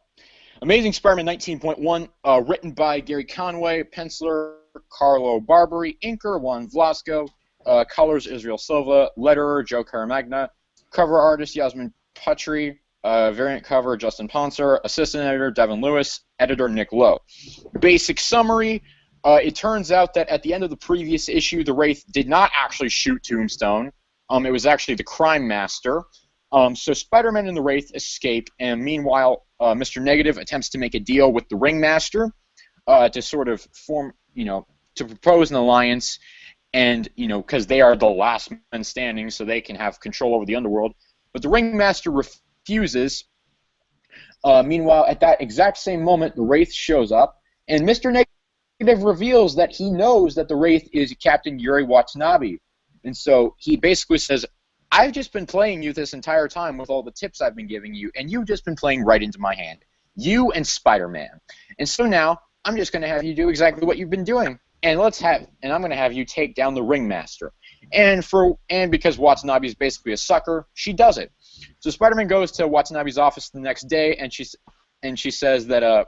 Amazing Spider-Man 19.1, written by Gary Conway, penciler Carlo Barberi, inker Juan Velasco, colors Israel Silva, letterer Joe Caramagna, cover artist Yasmin Putri, variant cover Justin Ponser, assistant editor Devin Lewis, editor Nick Lowe. Basic summary, it turns out that at the end of the previous issue, the Wraith did not actually shoot Tombstone. It was actually the Crime Master. So Spider-Man and the Wraith escape, and meanwhile, Mr. Negative attempts to make a deal with the Ringmaster to sort of form, to propose an alliance, and, because they are the last men standing, so they can have control over the underworld. But the Ringmaster refuses. Meanwhile, at that exact same moment, the Wraith shows up, and Mr. Negative reveals that he knows that the Wraith is Captain Yuri Watanabe. And so he basically says, I've just been playing you this entire time with all the tips I've been giving you, and you've just been playing right into my hand. You and Spider-Man. And so now, I'm just going to have you do exactly what you've been doing. And I'm going to have you take down the Ringmaster. And because Watanabe is basically a sucker, she does it. So Spider-Man goes to Watanabe's office the next day, and she says that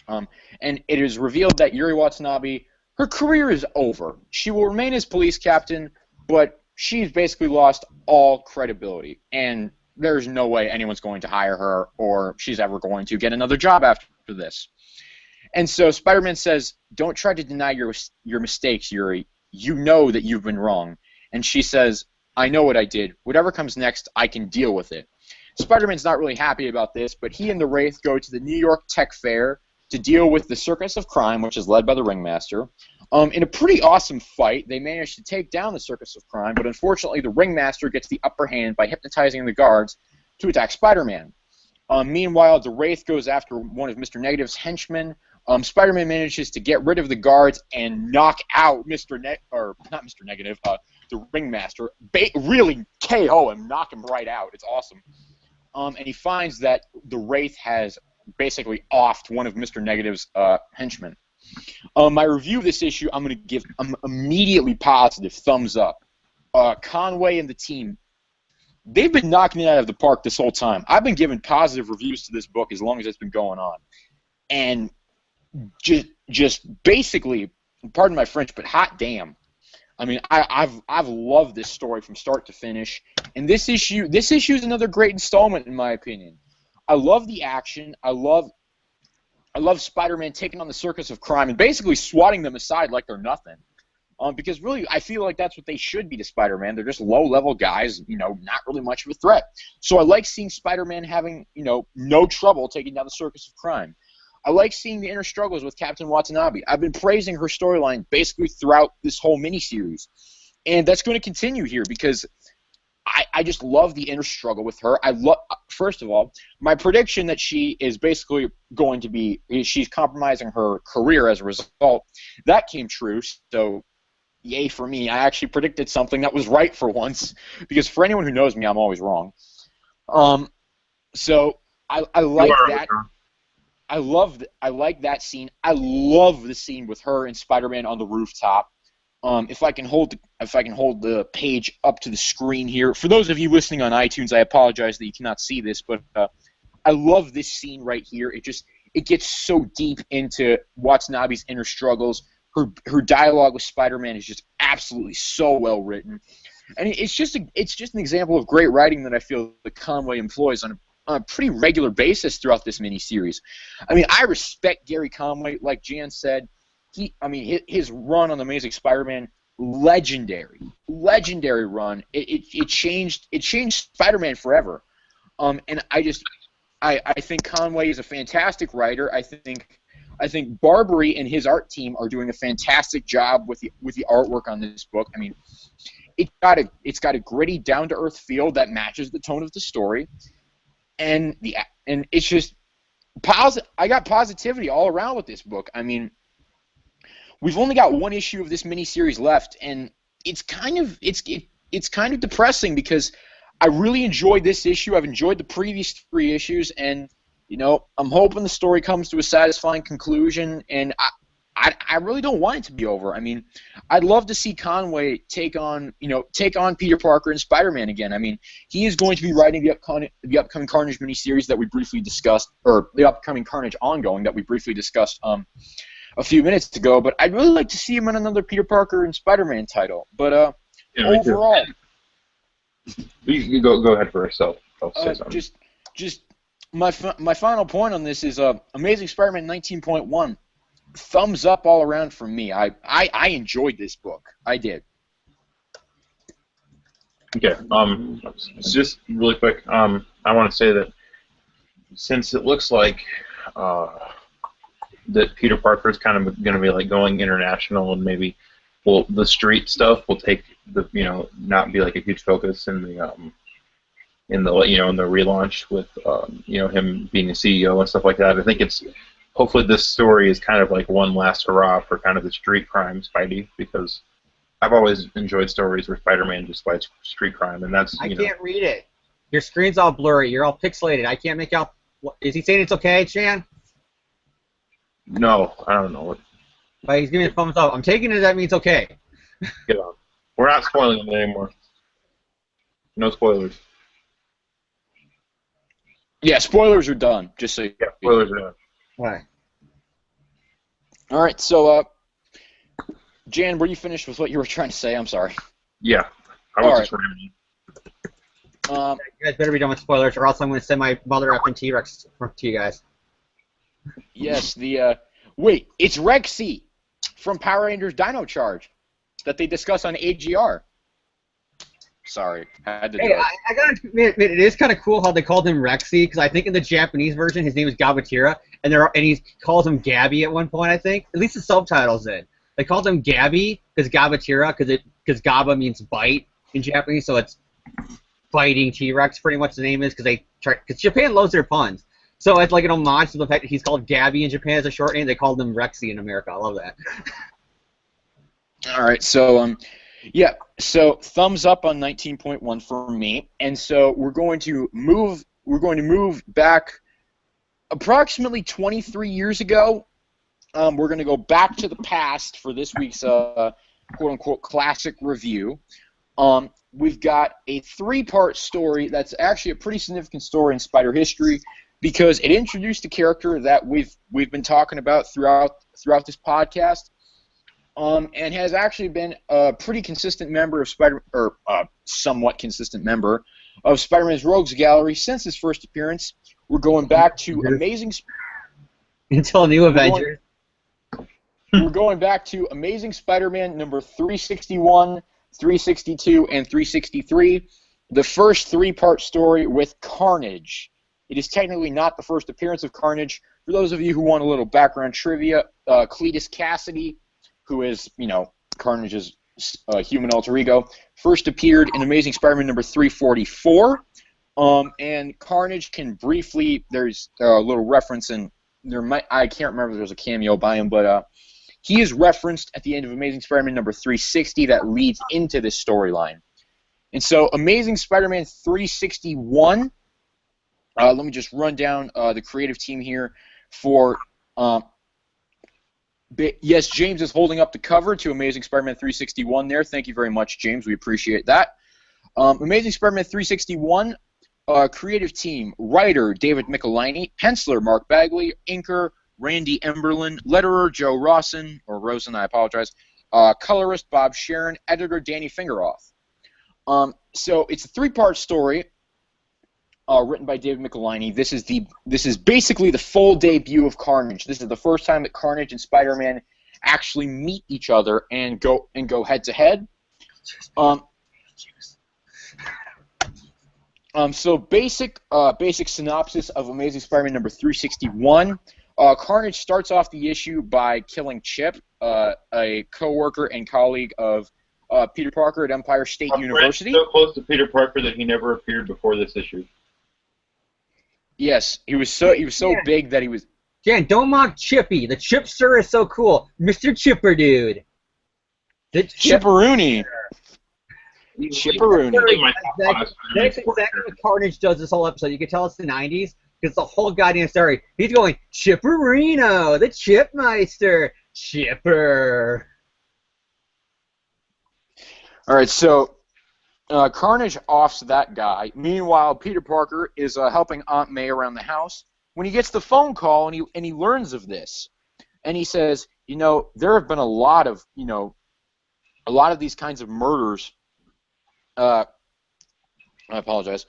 and it is revealed that Yuri Watanabe, her career is over. She will remain as police captain, but she's basically lost all credibility, and there's no way anyone's going to hire her or she's ever going to get another job after this. And so Spider-Man says, don't try to deny your mistakes, Yuri. You know that you've been wrong. And she says, I know what I did. Whatever comes next, I can deal with it. Spider-Man's not really happy about this, but he and the Wraith go to the New York Tech Fair to deal with the Circus of Crime, which is led by the Ringmaster. In a pretty awesome fight, they manage to take down the Circus of Crime, but unfortunately the Ringmaster gets the upper hand by hypnotizing the guards to attack Spider-Man. Meanwhile, the Wraith goes after one of Mr. Negative's henchmen. Spider-Man manages to get rid of the guards and knock out the Ringmaster. Really KO him, knock him right out. It's awesome. And he finds that the Wraith has basically offed one of Mr. Negative's henchmen. My review of this issue, I'm going to give immediately positive thumbs up. Conway and the team, they've been knocking it out of the park this whole time. I've been giving positive reviews to this book as long as it's been going on. And just basically, pardon my French, but hot damn. I mean, I've loved this story from start to finish. And this issue is another great installment, in my opinion. I love the action. I love Spider-Man taking on the Circus of Crime and basically swatting them aside like they're nothing. Because really, I feel like that's what they should be to Spider-Man. They're just low-level guys, not really much of a threat. So I like seeing Spider-Man having, no trouble taking down the Circus of Crime. I like seeing the inner struggles with Captain Watanabe. I've been praising her storyline basically throughout this whole miniseries. And that's going to continue here because I just love the inner struggle with her. First of all, my prediction that she is basically going to be, she's compromising her career as a result, that came true. So, yay for me. I actually predicted something that was right for once, because for anyone who knows me, I'm always wrong. So I like that. I like that scene. I love the scene with her and Spider-Man on the rooftop. If I can hold the page up to the screen here. For those of you listening on iTunes, I apologize that you cannot see this, but I love this scene right here. It gets so deep into Watanabe's inner struggles. Her dialogue with Spider-Man is just absolutely so well written, and it's just an example of great writing that I feel that Conway employs on a pretty regular basis throughout this miniseries. I mean, I respect Gary Conway, like Jan said. His run on the Amazing Spider-Man, legendary run. It changed Spider-Man forever. And I think Conway is a fantastic writer. I think Barberi and his art team are doing a fantastic job with the artwork on this book. I mean, it's got a gritty, down to earth feel that matches the tone of the story, and it's just positive. I got positivity all around with this book. I mean, we've only got one issue of this miniseries left, and it's kind of depressing because I really enjoyed this issue. I've enjoyed the previous 3 issues, and I'm hoping the story comes to a satisfying conclusion. And I really don't want it to be over. I mean, I'd love to see Conway take on Peter Parker and Spider-Man again. I mean, he is going to be writing the upcoming Carnage miniseries that we briefly discussed, or the upcoming Carnage ongoing that we briefly discussed a few minutes ago. But I'd really like to see him in another Peter Parker and Spider-Man title. But overall, you go ahead first. I'll say something. Just my final point on this is Amazing Spider-Man 19.1. Thumbs up all around from me. I enjoyed this book. I did. Okay. Just really quick. I want to say that since it looks like that Peter Parker is kind of going to be like going international, and maybe the street stuff will take not be like a huge focus in the relaunch with him being a CEO and stuff like that. I think hopefully this story is kind of like one last hurrah for kind of the street crime Spidey, because I've always enjoyed stories where Spider-Man just fights street crime, and that's I can't read it. Your screen's all blurry. You're all pixelated. I can't make out. Is he saying it's okay, Chan? No, I don't know what. But he's giving me a thumbs up. I'm taking it that means okay. Get on. We're not spoiling it anymore. No spoilers. Yeah, spoilers are done. Just so yeah, spoilers are done. All right, so, Jan, were you finished with what you were trying to say? I'm sorry. Yeah, I was just rambling. You guys better be done with spoilers, or else I'm going to send my mother effing T-Rex to you guys. Yes, wait, it's Rexy from Power Rangers Dino Charge that they discuss on AGR. Sorry, I had to do it. I gotta admit, it is kind of cool how they called him Rexy, because I think in the Japanese version his name is Gabatira, and he calls him Gabby at one point. I think at least the subtitles did. They called him Gabby because Gabatira, because Gaba means bite in Japanese, so it's biting T-Rex. Pretty much the name is because Japan loves their puns. So it's like an homage to the fact that he's called Gabby in Japan as a short name. They called him Rexy in America. I love that. All right, so yeah, so thumbs up on 19.1 for me, and so we're going to move back approximately 23 years ago. We're going to go back to the past for this week's quote-unquote classic review. We've got a three-part story that's actually a pretty significant story in Spider history, because it introduced a character that we've been talking about throughout this podcast, and has actually been a pretty consistent member of somewhat consistent member of Spider-Man's Rogues Gallery since his first appearance. We're going back to until New Avengers. We're going back to Amazing Spider-Man number 361, 362, and 363, the first three-part story with Carnage. It is technically not the first appearance of Carnage. For those of you who want a little background trivia, Cletus Cassidy, who is, Carnage's human alter ego, first appeared in Amazing Spider-Man number 344, and Carnage can briefly, there's a little reference, and I can't remember if there's a cameo by him, but he is referenced at the end of Amazing Spider-Man number 360 that leads into this storyline. And so Amazing Spider-Man 361, let me just run down the creative team here for... yes, James is holding up the cover to Amazing Spider-Man 361 there. Thank you very much, James. We appreciate that. Amazing Spider-Man 361, creative team, writer David Michelinie, penciler Mark Bagley, inker Randy Emberlin, letterer Joe Rosen, I apologize, colorist Bob Sharon, editor Danny Fingeroth. So it's a three-part story written by David Michelinie. This is basically the full debut of Carnage. This is the first time that Carnage and Spider-Man actually meet each other and go head to head. So basic synopsis of Amazing Spider-Man number 361. Carnage starts off the issue by killing Chip, a co-worker and colleague of Peter Parker at Empire State University. So close to Peter Parker that he never appeared before this issue. Yes, he was so big that he was. Jan, don't mock Chippy. The Chipster is so cool, Mr. Chipper Dude. The Chipperoony. Chipperoony. That's exactly what Carnage does this whole episode. You can tell it's the 90s because the whole goddamn story. He's going Chipperino, the Chipmeister, Chipper. All right, so Carnage offs that guy. Meanwhile, Peter Parker is helping Aunt May around the house when he gets the phone call and he learns of this, and he says, there have been a lot of these kinds of murders. I apologize.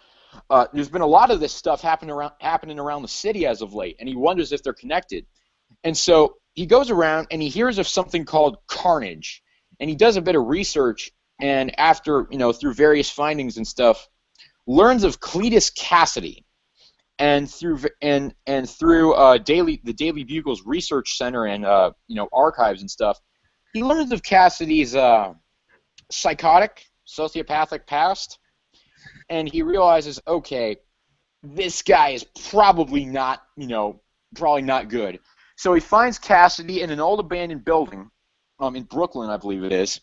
There's been a lot of this stuff happening around the city as of late, and he wonders if they're connected. And so he goes around and he hears of something called Carnage, and he does a bit of research, and after through various findings and stuff, learns of Cletus Cassidy, and through the Daily Bugle's research center and archives and stuff, he learns of Cassidy's psychotic, sociopathic past. And he realizes, okay, this guy is probably not good. So he finds Cassidy in an old abandoned building, in Brooklyn, I believe it is,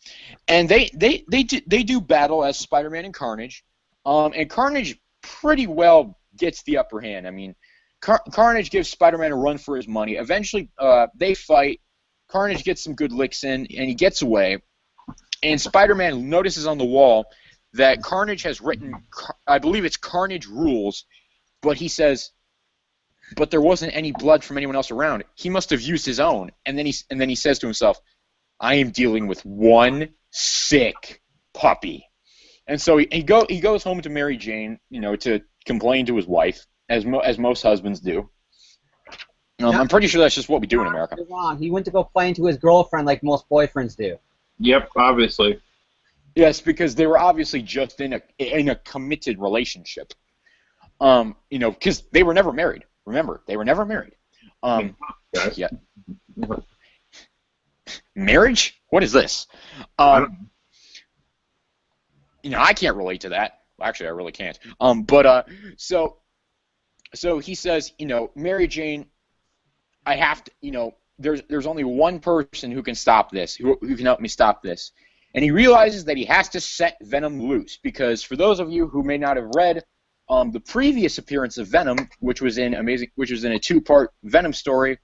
and they do battle as Spider-Man and Carnage, and Carnage pretty well gets the upper hand. I mean, Carnage gives Spider-Man a run for his money. Eventually, they fight. Carnage gets some good licks in, and he gets away. And Spider-Man notices on the wall that Carnage has written, I believe it's Carnage Rules, but he says, but there wasn't any blood from anyone else around. He must have used his own. And then he says to himself, I am dealing with one sick puppy. And so he goes home to Mary Jane, to complain to his wife, as most husbands do. I'm pretty sure that's just what we do in America. You're wrong. He went to go play into his girlfriend like most boyfriends do. Yep, obviously. Yes, because they were obviously just in a committed relationship. Because they were never married. Remember, they were never married. Yeah. Marriage? What is this? I can't relate to that. Actually, I really can't. So he says, Mary Jane, I have to, there's only one person who can stop this, who can help me stop this. And he realizes that he has to set Venom loose, because for those of you who may not have read the previous appearance of Venom, which was in a two-part Venom story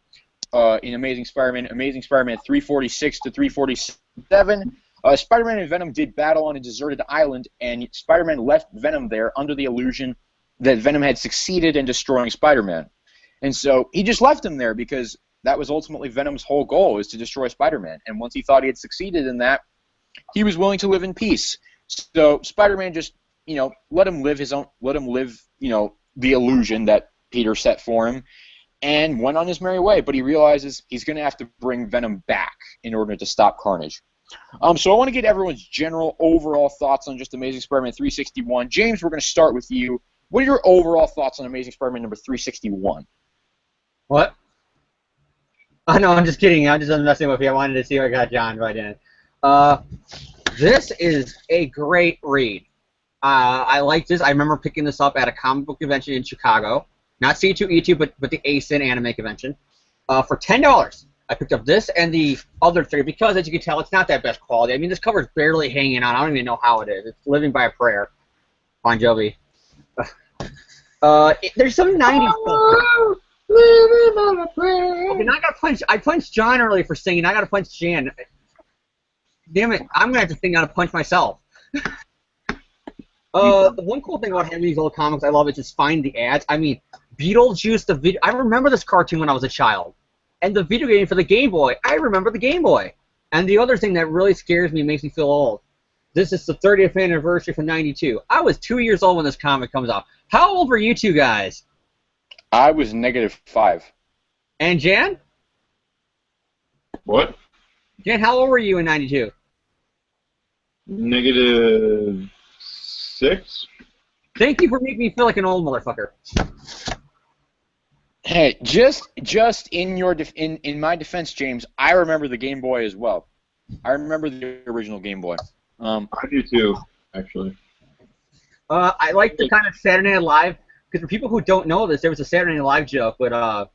in Amazing Spider-Man 346 to 347, Spider-Man and Venom did battle on a deserted island, and Spider-Man left Venom there under the illusion that Venom had succeeded in destroying Spider-Man. And so he just left him there because that was ultimately Venom's whole goal, is to destroy Spider-Man. And once he thought he had succeeded in that, he was willing to live in peace. So Spider-Man just, let him live the illusion that Peter set for him, and went on his merry way. But he realizes he's going to have to bring Venom back in order to stop Carnage. So I want to get everyone's general overall thoughts on just Amazing Spider-Man 361. James, we're going to start with you. What are your overall thoughts on Amazing Spider-Man number 361? What? Oh, no, I'm just kidding. I'm just messing with you. I wanted to see if I got John right in. This is a great read. I like this. I remember picking this up at a comic book convention in Chicago. Not C2E2, but the ASIN anime convention. For $10. I picked up this and the other three because, as you can tell, it's not that best quality. I mean, this cover's barely hanging on. I don't even know how it is. It's living by a prayer. Bon Jovi. There's some 90s stuff. Okay, now I punched John earlier for singing. I gotta punch Jan. Damn it, I'm gonna have to think how to punch myself. The one cool thing about having these old comics I love is just find the ads. I mean, Beetlejuice, the video. I remember this cartoon when I was a child. And the video game for the Game Boy, I remember the Game Boy. And the other thing that really scares me and makes me feel old, this is the 30th anniversary from '92. I was 2 years old when this comic comes out. How old were you two guys? I was -5. And Jan? What? Jan, how old were you in '92? -6. Thank you for making me feel like an old motherfucker. Hey, just in my defense, James, I remember the Game Boy as well. I remember the original Game Boy. I do too, actually. I like the kind of Saturday Night Live, because for people who don't know this, there was a Saturday Night Live joke, but oh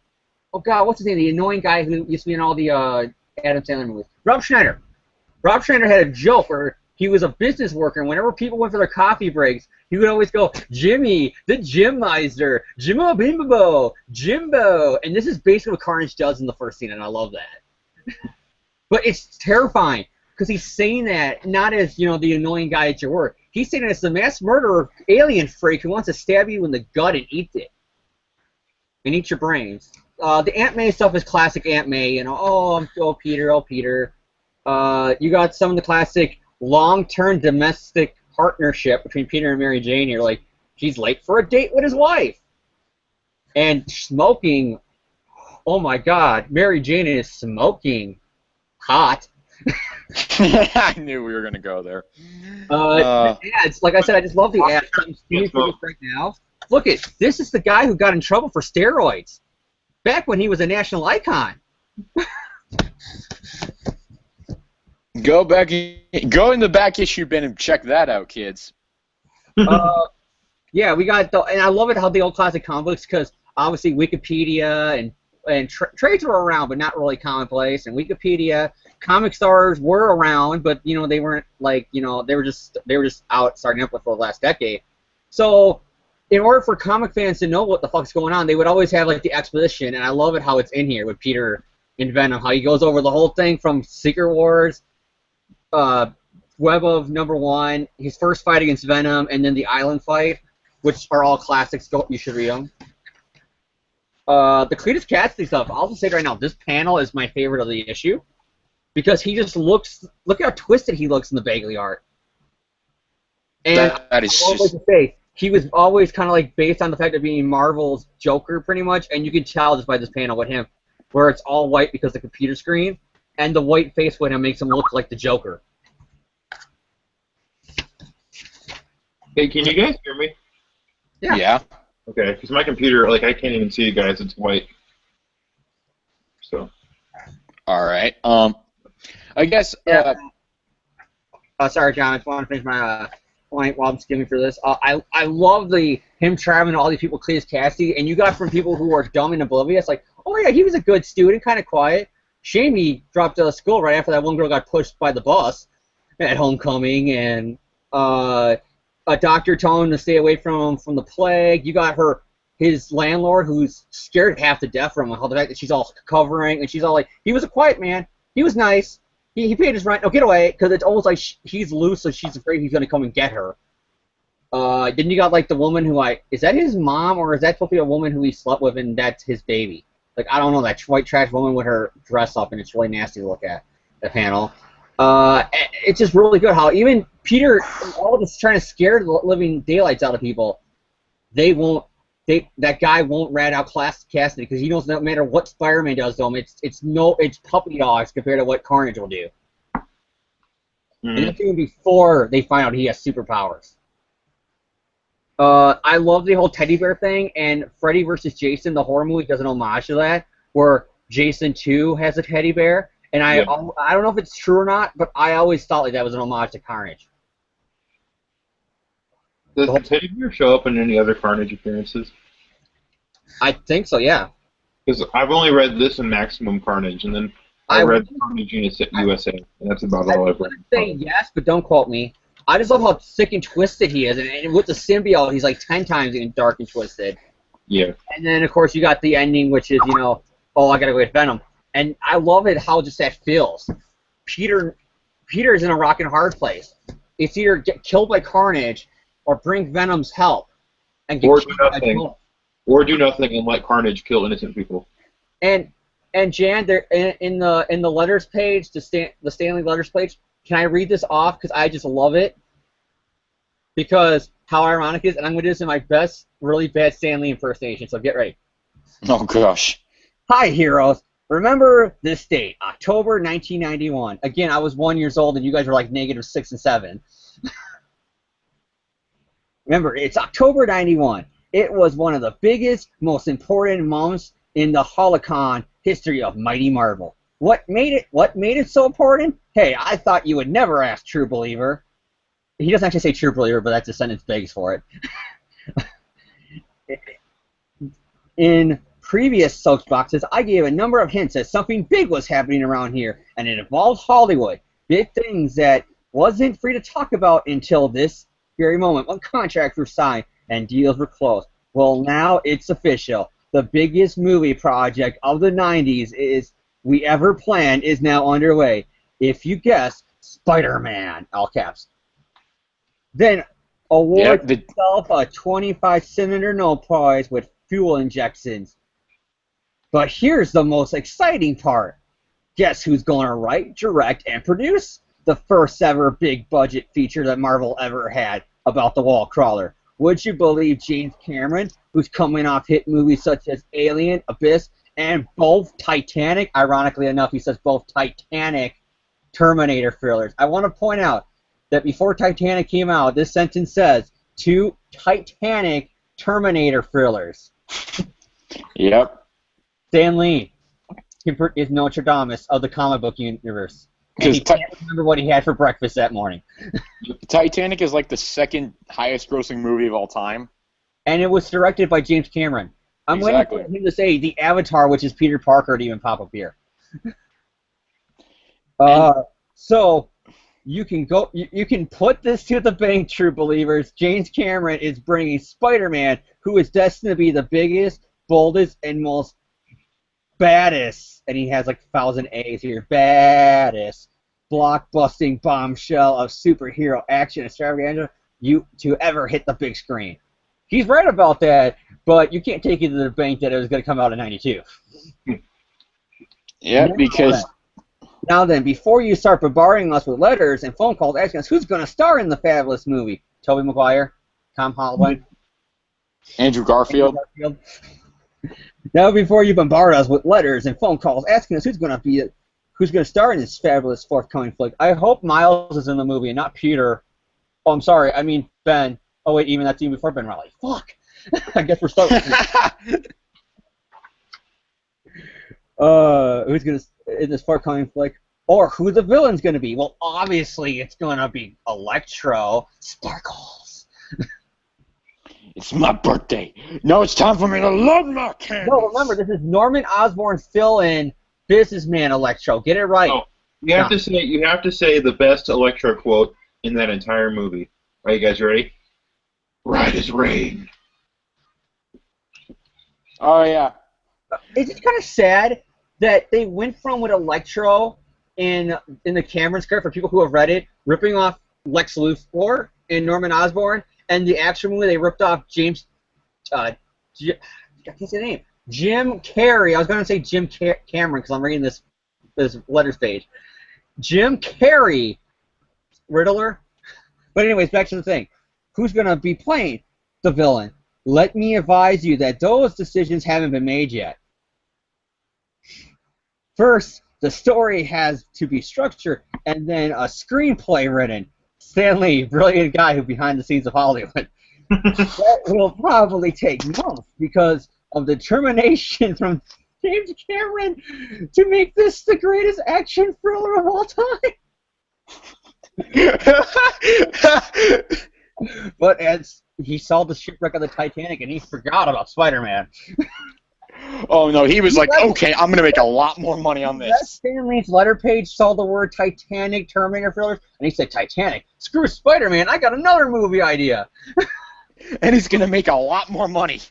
god, what's his name? The annoying guy who used to be in all the Adam Sandler movies. Rob Schneider. Rob Schneider had a joke where he was a business worker, and whenever people went for their coffee breaks, he would always go, Jimmy, the Jim Meister, Jimbo Bimbo, Jimbo. And this is basically what Carnage does in the first scene, and I love that. But it's terrifying because he's saying that not as, you know, the annoying guy at your work. He's saying it as the mass murderer alien freak who wants to stab you in the gut and eat it. And eat your brains. The Aunt May stuff is classic Aunt May, you know, oh Peter, oh Peter. You got some of the classic long-term domestic partnership between Peter and Mary Jane here, like he's late for a date with his wife. And smoking, oh my god, Mary Jane is smoking hot. I knew we were going to go there. Ads, like I said, I just love the ads. I'm seeing for this right now. Look this is the guy who got in trouble for steroids back when he was a national icon. Go in the back issue bin and check that out, kids. Yeah, we got and I love it how the old classic comic books, because obviously Wikipedia and trades were around, but not really commonplace. And Wikipedia, comic stars were around, but you know they weren't like, you know, they were just out starting up with for the last decade. So in order for comic fans to know what the fuck's going on, they would always have like the exposition, and I love it how it's in here with Peter and Venom, how he goes over the whole thing from Secret Wars, Web of #1, his first fight against Venom, and then the Island fight, which are all classics. You should read them. The Cletus Cassidy stuff, I'll just say right now, this panel is my favorite of the issue, because he just looks, look how twisted he looks in the Bagley art. And that is I always say, he was always kind of like based on the fact of being Marvel's Joker, pretty much, and you can tell just by this panel with him, where it's all white because of the computer screen, and the white face with him makes him look like the Joker. Hey, can you guys hear me? Yeah. Okay, because my computer, like, I can't even see you guys. It's white. So. All right. I guess. Sorry, John. I just want to finish my point while I'm skimming through this. I love him traveling to all these people, Cletus Cassidy, and you got from people who are dumb and oblivious, like, oh yeah, he was a good student, kind of quiet. Shame he dropped out of school right after that one girl got pushed by the bus at homecoming, and a doctor telling him to stay away from the plague. You got his landlord who's scared half to death from the fact that she's all covering, and she's all like, he was a quiet man. He was nice. He paid his rent. No, get away, because it's almost like he's loose, so she's afraid he's going to come and get her. Then you got like the woman who is that his mom, or is that supposed to be a woman who he slept with and that's his baby? Like, I don't know, that white trash woman with her dress up, and it's really nasty to look at, the panel. It's just really good how even Peter, all this trying to scare the living daylights out of people, that guy won't rat out Cassidy, because he knows no matter what Spider-Man does to him, it's puppy dogs compared to what Carnage will do. And that's even before they find out he has superpowers. I love the whole teddy bear thing, and Freddy vs. Jason, the horror movie, does an homage to that, where Jason 2 has a teddy bear. And I don't know if it's true or not, but I always thought like that was an homage to Carnage. Does the teddy bear show up in any other Carnage appearances? I think so, yeah. Because I've only read this in Maximum Carnage, and then I read Carnage USA, and that's about all I've read. I would say yes, but don't quote me. I just love how sick and twisted he is, and with the symbiote, he's like 10 times even dark and twisted. Yeah. And then, of course, you got the ending, which is, you know, oh, I gotta go get Venom. And I love it how just that feels. Peter's in a rock and hard place. It's either get killed by Carnage or bring Venom's help and get killed by Venom. Or do nothing and let Carnage kill innocent people. And Jan, there in the letters page, the Stanley letters page, can I read this off because I just love it? Because how ironic it is, and I'm going to do this in my best, really bad Stanley impersonation, so get ready. Oh, gosh. Hi, heroes. Remember this date, October 1991. Again, I was 1 year old, and you guys were like -6 and 7. Remember, it's October 91. It was one of the biggest, most important moments in the Holocron history of Mighty Marvel. What made it so important? Hey, I thought you would never ask, true believer. He doesn't actually say true believer, but that's a sentence begs for it. In previous soapboxes, I gave a number of hints that something big was happening around here, and it involved Hollywood. Big things that wasn't free to talk about until this very moment when contracts were signed and deals were closed. Well, now it's official. The biggest movie project of the 90s is we ever planned is now underway. If you guess Spider-Man, all caps, then award yourself a 25-cylinder Nobel Prize with fuel injections. But here's the most exciting part. Guess who's going to write, direct, and produce the first ever big budget feature that Marvel ever had about the wall crawler? Would you believe James Cameron, who's coming off hit movies such as Alien, Abyss, and both Titanic? Ironically enough, he says both Titanic Terminator thrillers. I want to point out that before Titanic came out, this sentence says 2 Titanic Terminator thrillers. Yep. Stan Lee is Nostradamus of the comic book universe. And he can't remember what he had for breakfast that morning. Titanic is like the second highest grossing movie of all time. And it was directed by James Cameron. I'm waiting for him to say the Avatar, which is Peter Parker, to even pop up here. So you can go. You can put this to the bank, true believers. James Cameron is bringing Spider-Man, who is destined to be the biggest, boldest, and most baddest, and he has like 1,000 A's here, baddest, blockbusting bombshell of superhero action extravaganza to ever hit the big screen. He's right about that, but you can't take it to the bank that it was going to come out in '92. Yeah, because... Now then, before you start bombarding us with letters and phone calls asking us who's going to star in the fabulous movie, Tobey Maguire, Tom Holland, Andrew Garfield. Now, before you bombard us with letters and phone calls asking us who's going to star in this fabulous forthcoming flick, I hope Miles is in the movie and not Peter. Oh, I'm sorry, I mean Ben. Oh wait, even that's even before Ben Reilly. Fuck. I guess we're stuck. Who's going to in this forthcoming flick? Or who the villain's going to be? Well, obviously it's going to be Electro. Sparkles. It's my birthday. Now it's time for me to load my candles. No, remember, this is Norman Osborn fill-in businessman Electro. Get it right. Oh, you have to say the best Electro quote in that entire movie. Are you guys ready? Right as rain. Oh yeah. It's just kind of sad that they went from with Electro in the Cameron script, for people who have read it, ripping off Lex Luthor and Norman Osborn, and the actual movie they ripped off I can't say the name. Jim Carrey. I was going to say Jim Cameron because I'm reading this letters page. Jim Carrey, Riddler. But anyways, back to the thing. Who's going to be playing the villain? Let me advise you that those decisions haven't been made yet. First, the story has to be structured, and then a screenplay written. Stan Lee, brilliant guy who behind the scenes of Hollywood. That will probably take months because of the determination from James Cameron to make this the greatest action thriller of all time. But as he saw the shipwreck of the Titanic and he forgot about Spider-Man. Oh no, he was like, okay, I'm gonna make a lot more money on this. That Stan Lee's letter page saw the word Titanic, Terminator thrillers, and he said, Titanic, screw Spider-Man, I got another movie idea. And he's gonna make a lot more money.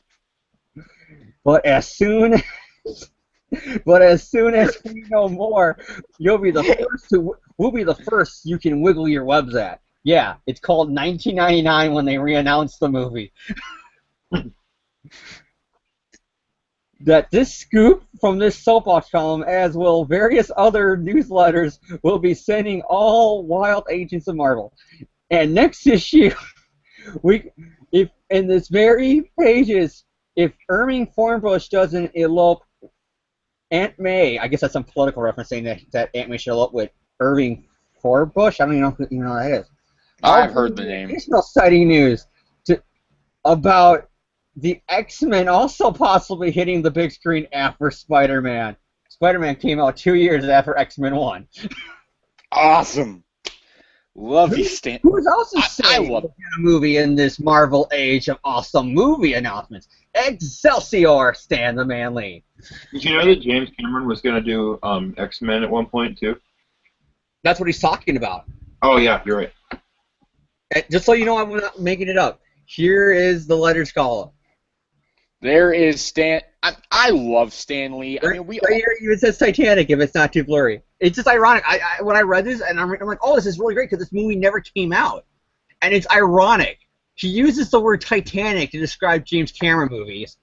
But as soon as we know more, we'll be the first you can wiggle your webs at. Yeah, it's called 1999 when they re-announced the movie. That this scoop from this soapbox column, as will various other newsletters, will be sending all wild agents of Marvel. And next issue, if in this very pages, if Irving Thornbush doesn't elope Aunt May, I guess that's some political reference saying that Aunt May should elope with Irving Thornbush. I don't even know who that is. I've heard the name. Additional exciting news about the X-Men also possibly hitting the big screen after Spider-Man. Spider-Man came out 2 years after X-Men 1. Awesome. Love you, Stan. Who was also saying a movie in this Marvel age of awesome movie announcements? Excelsior, Stan the Man Lee. Did you know that James Cameron was going to do X-Men at one point, too? That's what he's talking about. Oh, yeah, you're right. Just so you know, I'm not making it up. Here is the letters column. There is Stan. I love Stan Lee. I mean, right here even says Titanic if it's not too blurry. It's just ironic. When I read this, and I'm like, oh, this is really great because this movie never came out, and it's ironic. He uses the word Titanic to describe James Cameron movies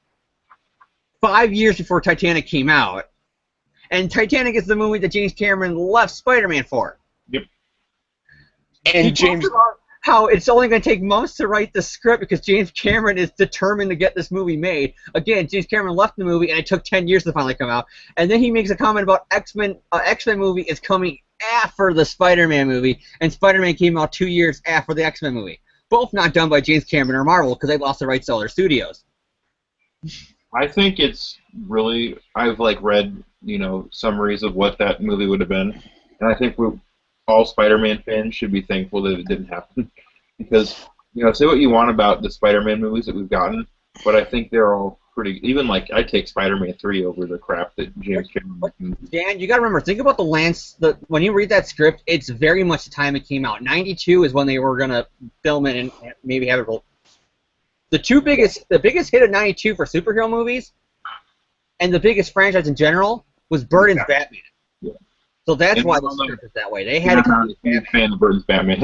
5 years before Titanic came out, and Titanic is the movie that James Cameron left Spider-Man for. Yep. And James, how it's only going to take months to write the script because James Cameron is determined to get this movie made. Again, James Cameron left the movie, and it took 10 years to finally come out. And then he makes a comment about X-Men movie is coming after the Spider-Man movie, and Spider-Man came out 2 years after the X-Men movie. Both not done by James Cameron or Marvel because they lost the rights to all their studios. I think it's really, I've read, summaries of what that movie would have been, and I think all Spider-Man fans should be thankful that it didn't happen, because, say what you want about the Spider-Man movies that we've gotten, but I think they're all pretty, even I take Spider-Man 3 over the crap that James Cameron. Dan, you gotta remember, think about when you read that script, it's very much the time it came out. 92 is when they were gonna film it and maybe have it roll. The biggest hit of 92 for superhero movies, and the biggest franchise in general, was Burton's Batman. Yeah. So that's why the script is that way. They had to compete in fan of Burton's Batman.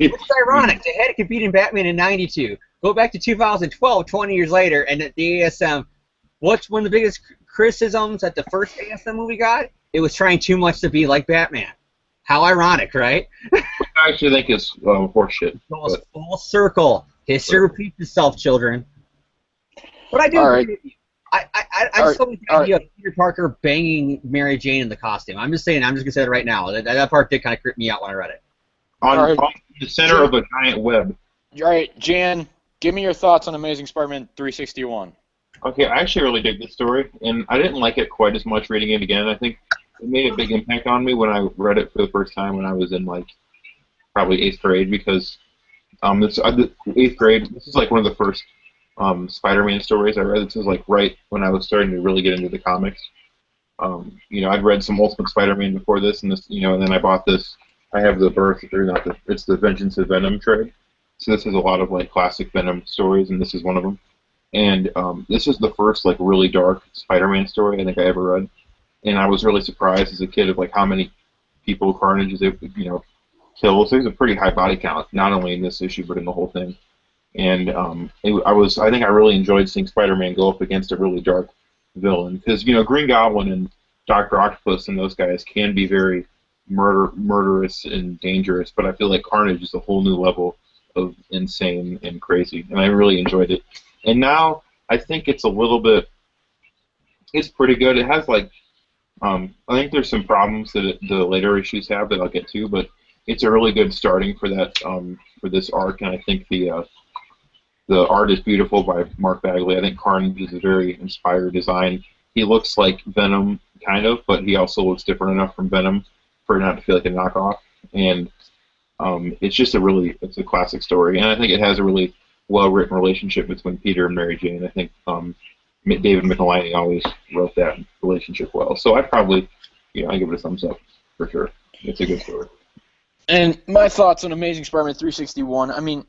It's ironic. They had to compete in Batman in 92. Go back to 2012, 20 years later, and at the ASM, what's one of the biggest criticisms that the first ASM movie got? It was trying too much to be like Batman. How ironic, right? I actually think it's horseshit. It's full circle. History repeats itself, children. But I do agree with you. I still like the idea of Peter Parker banging Mary Jane in the costume. I'm just saying, I'm just going to say it right now. That part did kind of creep me out when I read it. On the center of a giant web. All right, Jan, give me your thoughts on Amazing Spider-Man 361. Okay, I actually really dig this story, and I didn't like it quite as much reading it again. I think it made a big impact on me when I read it for the first time when I was in, probably 8th grade, because this 8th grade, this is one of the first Spider-Man stories I read. This was right when I was starting to really get into the comics. I'd read some Ultimate Spider-Man before this, and and then I bought this. I have the it's the Vengeance of Venom trade. So this is a lot of classic Venom stories, and this is one of them. And this is the first really dark Spider-Man story I think I ever read, and I was really surprised as a kid of how many people Carnage is kills. There's a pretty high body count, not only in this issue but in the whole thing. And I think I really enjoyed seeing Spider-Man go up against a really dark villain, because Green Goblin and Dr. Octopus and those guys can be very murderous and dangerous, but I feel like Carnage is a whole new level of insane and crazy, and I really enjoyed it. And now I think it's pretty good. It has I think there's some problems that the later issues have that I'll get to, but it's a really good starting for that for this arc, and I think the art is beautiful by Mark Bagley. I think Carnage is a very inspired design. He looks like Venom, kind of, but he also looks different enough from Venom for it not to feel like a knockoff. And it's just it's a classic story, and I think it has a really well-written relationship between Peter and Mary Jane. I think David Michelinie always wrote that relationship well. So I probably, I give it a thumbs up for sure. It's a good story. And my thoughts on Amazing Spider-Man 361. I mean,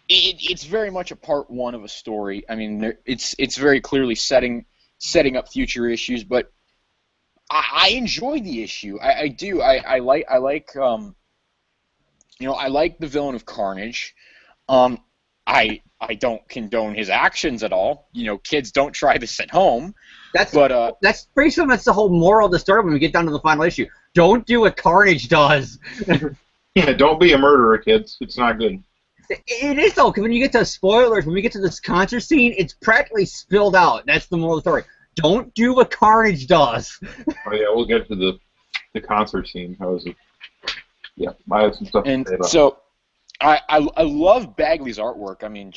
it's very much a part one of a story. I mean, it's very clearly setting up future issues, but I enjoy the issue. I do. I like the villain of Carnage. I don't condone his actions at all. Kids, don't try this at home. That's pretty sure that's the whole moral of the story when we get down to the final issue. Don't do what Carnage does. Yeah, don't be a murderer, kids. It's not good. It is, though, because when you get to spoilers, when we get to this concert scene, it's practically spilled out. That's the moral of the story. Don't do what Carnage does. Oh, yeah, we'll get to the concert scene. How is it? Yeah, I have some stuff to say about so, I love Bagley's artwork. I mean,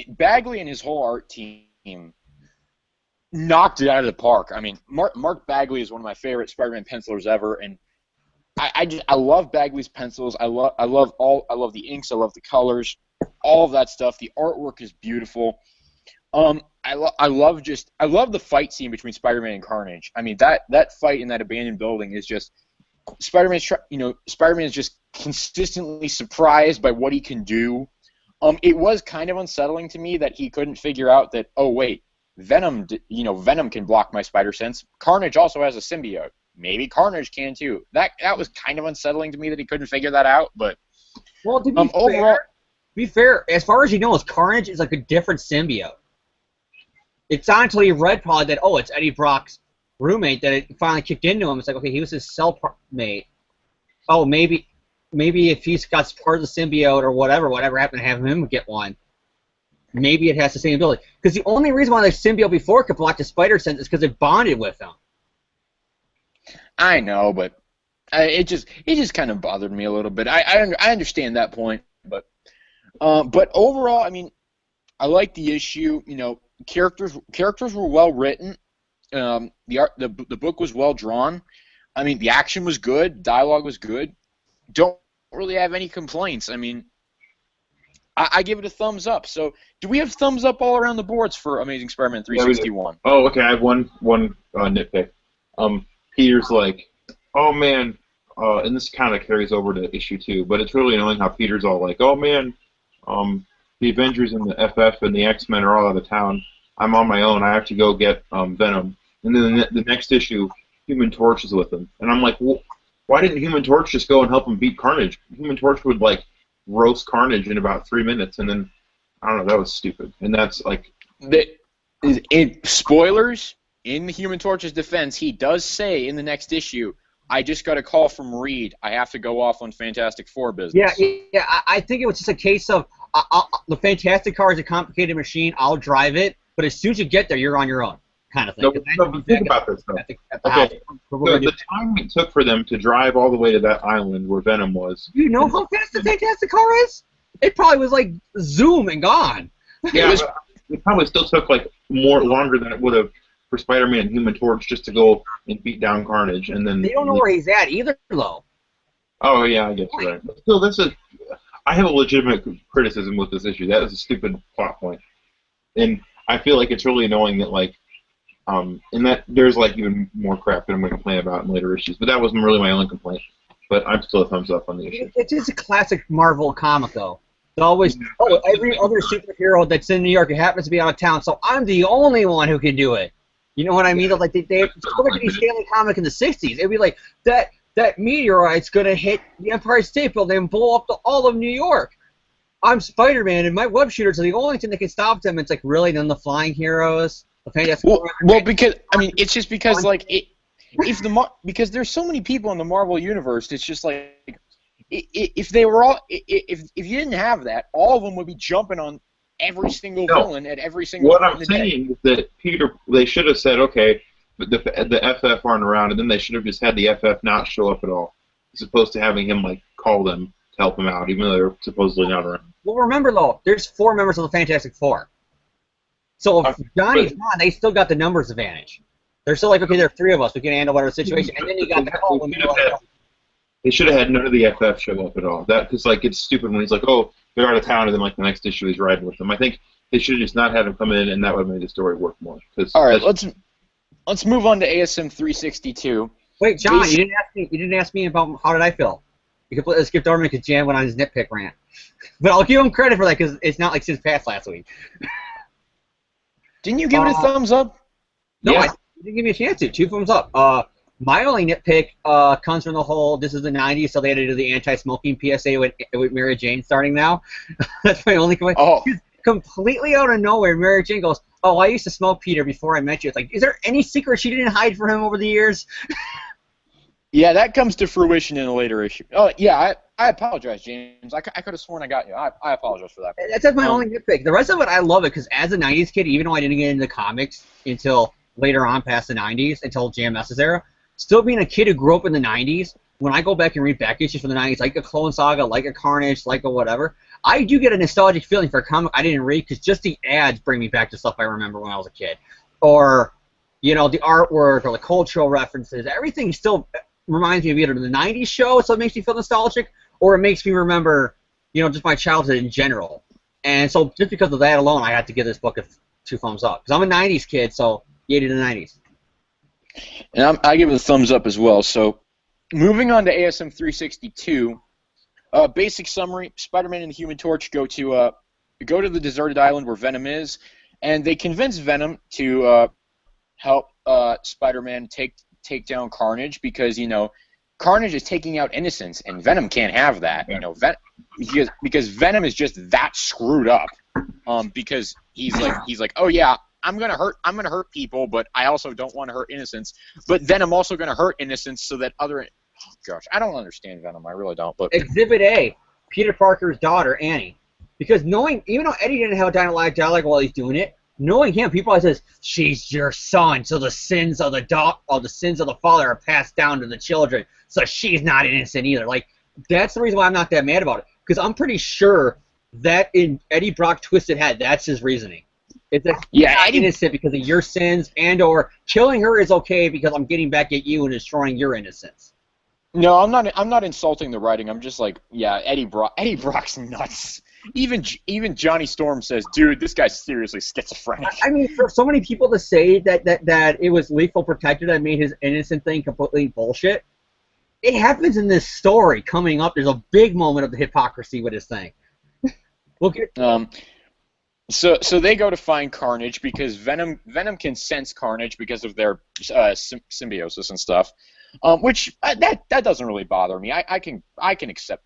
Bagley and his whole art team knocked it out of the park. I mean, Mark Bagley is one of my favorite Spider-Man pencilers ever, and I love Bagley's pencils. I love the inks. I love the colors, all of that stuff. The artwork is beautiful. I love the fight scene between Spider-Man and Carnage. I mean, that fight in that abandoned building is just Spider-Man is just consistently surprised by what he can do. It was kind of unsettling to me that he couldn't figure out that, oh wait, Venom can block my spider sense. Carnage also has a symbiote. Maybe Carnage can too. That was kind of unsettling to me that he couldn't figure that out. But well, to be overall, as far as you know, Carnage is like a different symbiote. It's not until you read probably that it's Eddie Brock's roommate that it finally kicked into him. It's like, okay, he was his cell mate. Oh, maybe if he's got part of the symbiote or whatever happened to have him get one, maybe it has the same ability. Because the only reason why the symbiote before could block the spider sense is because it bonded with him. I know, but it just kind of bothered me a little bit. I understand that point, but overall, I mean, I like the issue. Characters were well written. The book was well drawn. I mean, the action was good. Dialogue was good. Don't really have any complaints. I mean, I give it a thumbs up. So, do we have thumbs up all around the boards for Amazing Spider-Man 361? Oh, okay. I have one nitpick. Peter's like, oh man, and this kind of carries over to issue 2, but it's really annoying how Peter's all like, oh man, the Avengers and the FF and the X-Men are all out of town. I'm on my own. I have to go get Venom. And then the next issue, Human Torch is with him. And I'm like, well, why didn't Human Torch just go and help him beat Carnage? Human Torch would, like, roast Carnage in about 3 minutes, and then, I don't know, that was stupid. And that's, like... Spoilers, in the Human Torch's defense, he does say in the next issue, I just got a call from Reed. I have to go off on Fantastic Four business. Yeah. I think it was just a case of the Fantastic car is a complicated machine. I'll drive it, but as soon as you get there, you're on your own, kind of thing. No, but think about this, though. Okay, so the time it took for them to drive all the way to that island where Venom was. You know how fast the Fantastic car is? It probably was like zoom and gone. Yeah, it probably still took like longer than it would have for Spider-Man and Human Torch just to go and beat down Carnage, and then they don't know where he's at either, though. Oh yeah, I guess you're right. But still, I have a legitimate criticism with this issue. That is a stupid plot point, and I feel like it's really annoying that like, and that there's like even more crap that I'm going to complain about in later issues. But that wasn't really my only complaint. But I'm still a thumbs up on the issue. It's just a classic Marvel comic, though. It's always, every other superhero that's in New York happens to be out of town, so I'm the only one who can do it. You know what I mean? Like they go back to the Stanley comic in the '60s. It'd be like that meteorite's gonna hit the Empire State Building and blow up all of New York. I'm Spider-Man, and my web shooters are the only thing that can stop them. It's like, really? None of the flying heroes? The Fantastic well, because I mean, it's just because like because there's so many people in the Marvel universe. It's just like if they were all if you didn't have that, all of them would be jumping on every single villain at every single. What I'm saying is that they should have said, okay, but the FF aren't around, and then they should have just had the FF not show up at all, as opposed to having him like call them to help him out, even though they're supposedly not around. Well, remember though, there's 4 members of the Fantastic Four. So if Johnny's gone, they still got the numbers advantage. They're still like, okay, there are 3 of us, we can handle whatever situation, and then you got the call when they should have had none of the FF show up at all. That because like it's stupid when he's like, oh, they're out of town, and then like the next issue he's riding with them. I think they should have just not had him come in, and that would have made the story work more. All right, let's move on to ASM 362. Wait, John, you didn't ask me about how did I feel. You could skip Dorman because Jan went on his nitpick rant, but I'll give him credit for that because it's not like since past last week. Didn't you give it a thumbs up? No, yeah. You didn't give me a chance to. 2 thumbs up. My only nitpick comes from the whole, this is the 90s, so they had to do the anti-smoking PSA with Mary Jane starting now. That's my only complaint. Oh. Completely out of nowhere, Mary Jane goes, oh, I used to smoke, Peter, before I met you. It's like, is there any secret she didn't hide from him over the years? Yeah, that comes to fruition in a later issue. Oh, yeah, I apologize, James. I could have sworn I got you. I apologize for that. That's my only nitpick. The rest of it, I love it, because as a 90s kid, even though I didn't get into comics until later on past the 90s, until JMS's era, still being a kid who grew up in the 90s, when I go back and read back issues from the 90s, like a Clone Saga, like a Carnage, like a whatever, I do get a nostalgic feeling for a comic I didn't read because just the ads bring me back to stuff I remember when I was a kid. Or, you know, the artwork or the cultural references. Everything still reminds me of either the 90s show, so it makes me feel nostalgic, or it makes me remember, you know, just my childhood in general. And so just because of that alone, I had to give this book 2 thumbs up. Because I'm a 90s kid, so yay to the 90s. And I give it a thumbs up as well. So moving on to ASM 362, basic summary: Spider-Man and the Human Torch go to the deserted island where Venom is. and they convince Venom to help Spider-Man take down Carnage because Carnage is taking out innocents, and Venom can't have that. Because Venom is just that screwed up. Because he's like, oh yeah, I'm gonna hurt people, but I also don't want to hurt innocents. But then I'm also gonna hurt innocents so that other. Oh gosh, I don't understand Venom. I really don't. But Exhibit A, Peter Parker's daughter Annie, because even though Eddie didn't have a dialogue while he's doing it, knowing him, people always says she's your son, so the sins of the father are passed down to the children, so she's not innocent either. Like that's the reason why I'm not that mad about it, because I'm pretty sure that in Eddie Brock Twisted Head, that's his reasoning. It's that Eddie innocent because of your sins, and/or killing her is okay because I'm getting back at you and destroying your innocence. No, I'm not insulting the writing. I'm just like, yeah, Eddie Brock's nuts. Even Johnny Storm says, dude, this guy's seriously schizophrenic. I mean, for so many people to say that it was Lethal Protector that made his innocent thing completely bullshit, it happens in this story coming up. There's a big moment of the hypocrisy with this thing. Look at. So they go to find Carnage because Venom can sense Carnage because of their symbiosis and stuff, which that doesn't really bother me. I can accept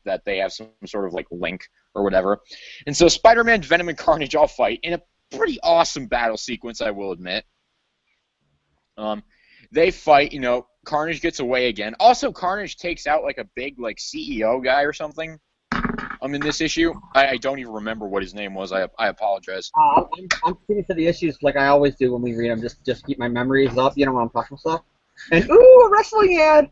that they have some sort of like link or whatever. And so Spider-Man, Venom, and Carnage all fight in a pretty awesome battle sequence, I will admit. They fight, Carnage gets away again. Also, Carnage takes out like a big like CEO guy or something. In this issue, I don't even remember what his name was. I apologize. I'm getting to the issues like I always do when we read them, just keep my memories up. You know when I'm talking stuff. And ooh, a wrestling ad.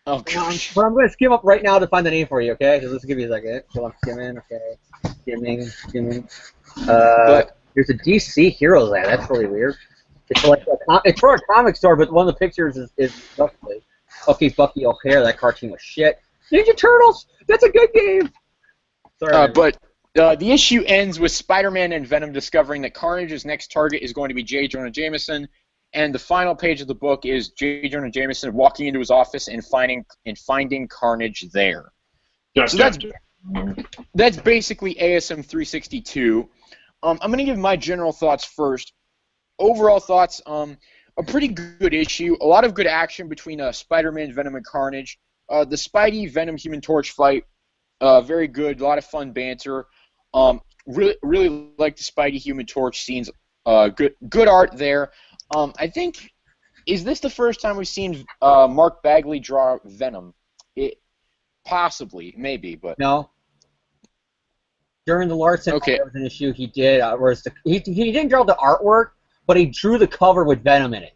Oh gosh. But I'm going to skim up right now to find the name for you. Okay, so let's give you a second. So I'm skimming. Okay, skimming. There's a DC Heroes ad. That's really weird. It's like it's for a comic store, but one of the pictures is Buckley. Okay, Bucky O'Hare. That cartoon was shit. Ninja Turtles. That's a good game. Sorry. But the issue ends with Spider-Man and Venom discovering that Carnage's next target is going to be J. Jonah Jameson, and the final page of the book is J. Jonah Jameson walking into his office and finding Carnage there. So that's basically ASM 362. I'm going to give my general thoughts first. Overall thoughts, a pretty good issue. A lot of good action between Spider-Man, Venom, and Carnage. The Spidey Venom Human Torch fight, very good. A lot of fun banter. Really like the Spidey Human Torch scenes. Good art there. I think, is this the first time we've seen Mark Bagley draw Venom? Possibly, maybe, but no. During the Larson there was an issue he did. He didn't draw the artwork, but he drew the cover with Venom in it.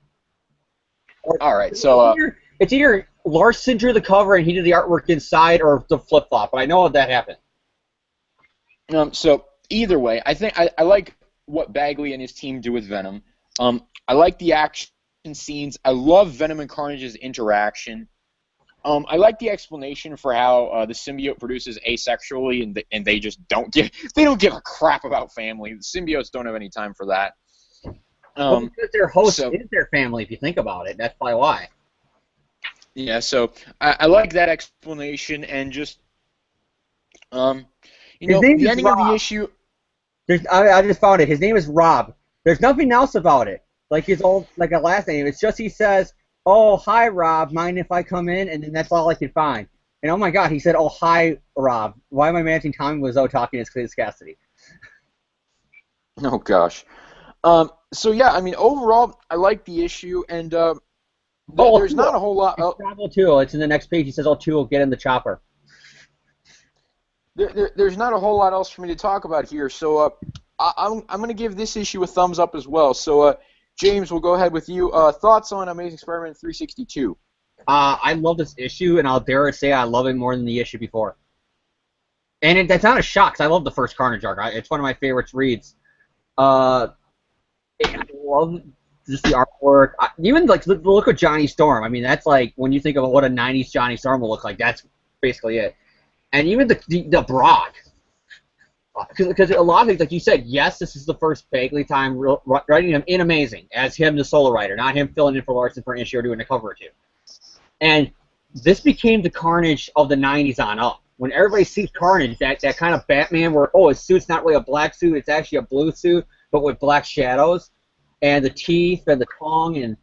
All right, so it's either Larson drew the cover and he did the artwork inside, or the flip-flop, but I know that happened. So either way, I think I like what Bagley and his team do with Venom. I like the action scenes. I love Venom and Carnage's interaction. I like the explanation for how the symbiote produces asexually, and they just don't give a crap about family. The symbiotes don't have any time for that. Well, because their host is their family, if you think about it. That's probably why. Yeah, so I like that explanation, and just the ending of the issue. I just found it. His name is Rob. There's nothing else about it, like his old a last name. It's just he says, "Oh, hi, Rob. Mind if I come in?" And then that's all I could find. And oh my God, he said, "Oh, hi, Rob." Why am I imagining Tommy Wiseau talking to Cletus Cassidy? Oh gosh. So yeah, I mean, overall, I like the issue, and there's not a whole lot. Travel Tool. It's in the next page. He says, "Oh, Tool, get in the chopper." There's not a whole lot else for me to talk about here, so I'm going to give this issue a thumbs up as well. So James, we'll go ahead with you. Thoughts on Amazing Spider-Man 362? I love this issue, and I'll dare say I love it more than the issue before. And that's not a shock, 'cause I love the first Carnage arc. It's one of my favorites reads. I love just the artwork. Even like the look of Johnny Storm. I mean, that's like when you think of what a '90s Johnny Storm will look like. That's basically it. And even the Brock, because a lot of things, like you said, yes, this is the first Bagley time writing him in Amazing as him, the solo writer, not him filling in for Larson for an issue or doing a cover or two. And this became the Carnage of the '90s on up. when everybody sees Carnage, that kind of Batman where, his suit's not really a black suit, it's actually a blue suit, but with black shadows, and the teeth and the tongue and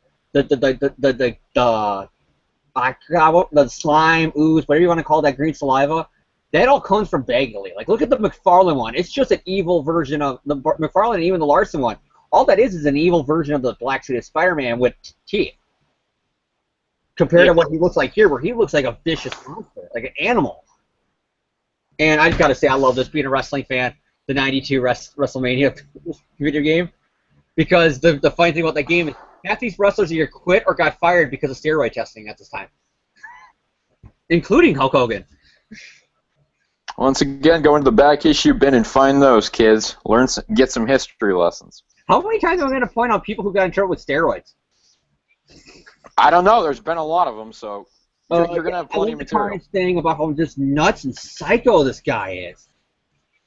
I forgot what, the slime, ooze, whatever you want to call that green saliva, that all comes from Bagley. Like, look at the McFarlane one. It's just an evil version of the McFarlane and even the Larson one. All that is an evil version of the black suited Spider-Man with teeth. Compared to what he looks like here, where he looks like a vicious monster, like an animal. And I just got to say, I love this, being a wrestling fan, the 92 WrestleMania video game. Because the funny thing about that game is half these wrestlers either quit or got fired because of steroid testing at this time. Including Hulk Hogan. Once again, go into the back issue bin and find those, kids. Get some history lessons. How many times am I going to point out people who got in trouble with steroids? I don't know. There's been a lot of them, so you're going to have plenty of material. The thing about how just nuts and psycho this guy is.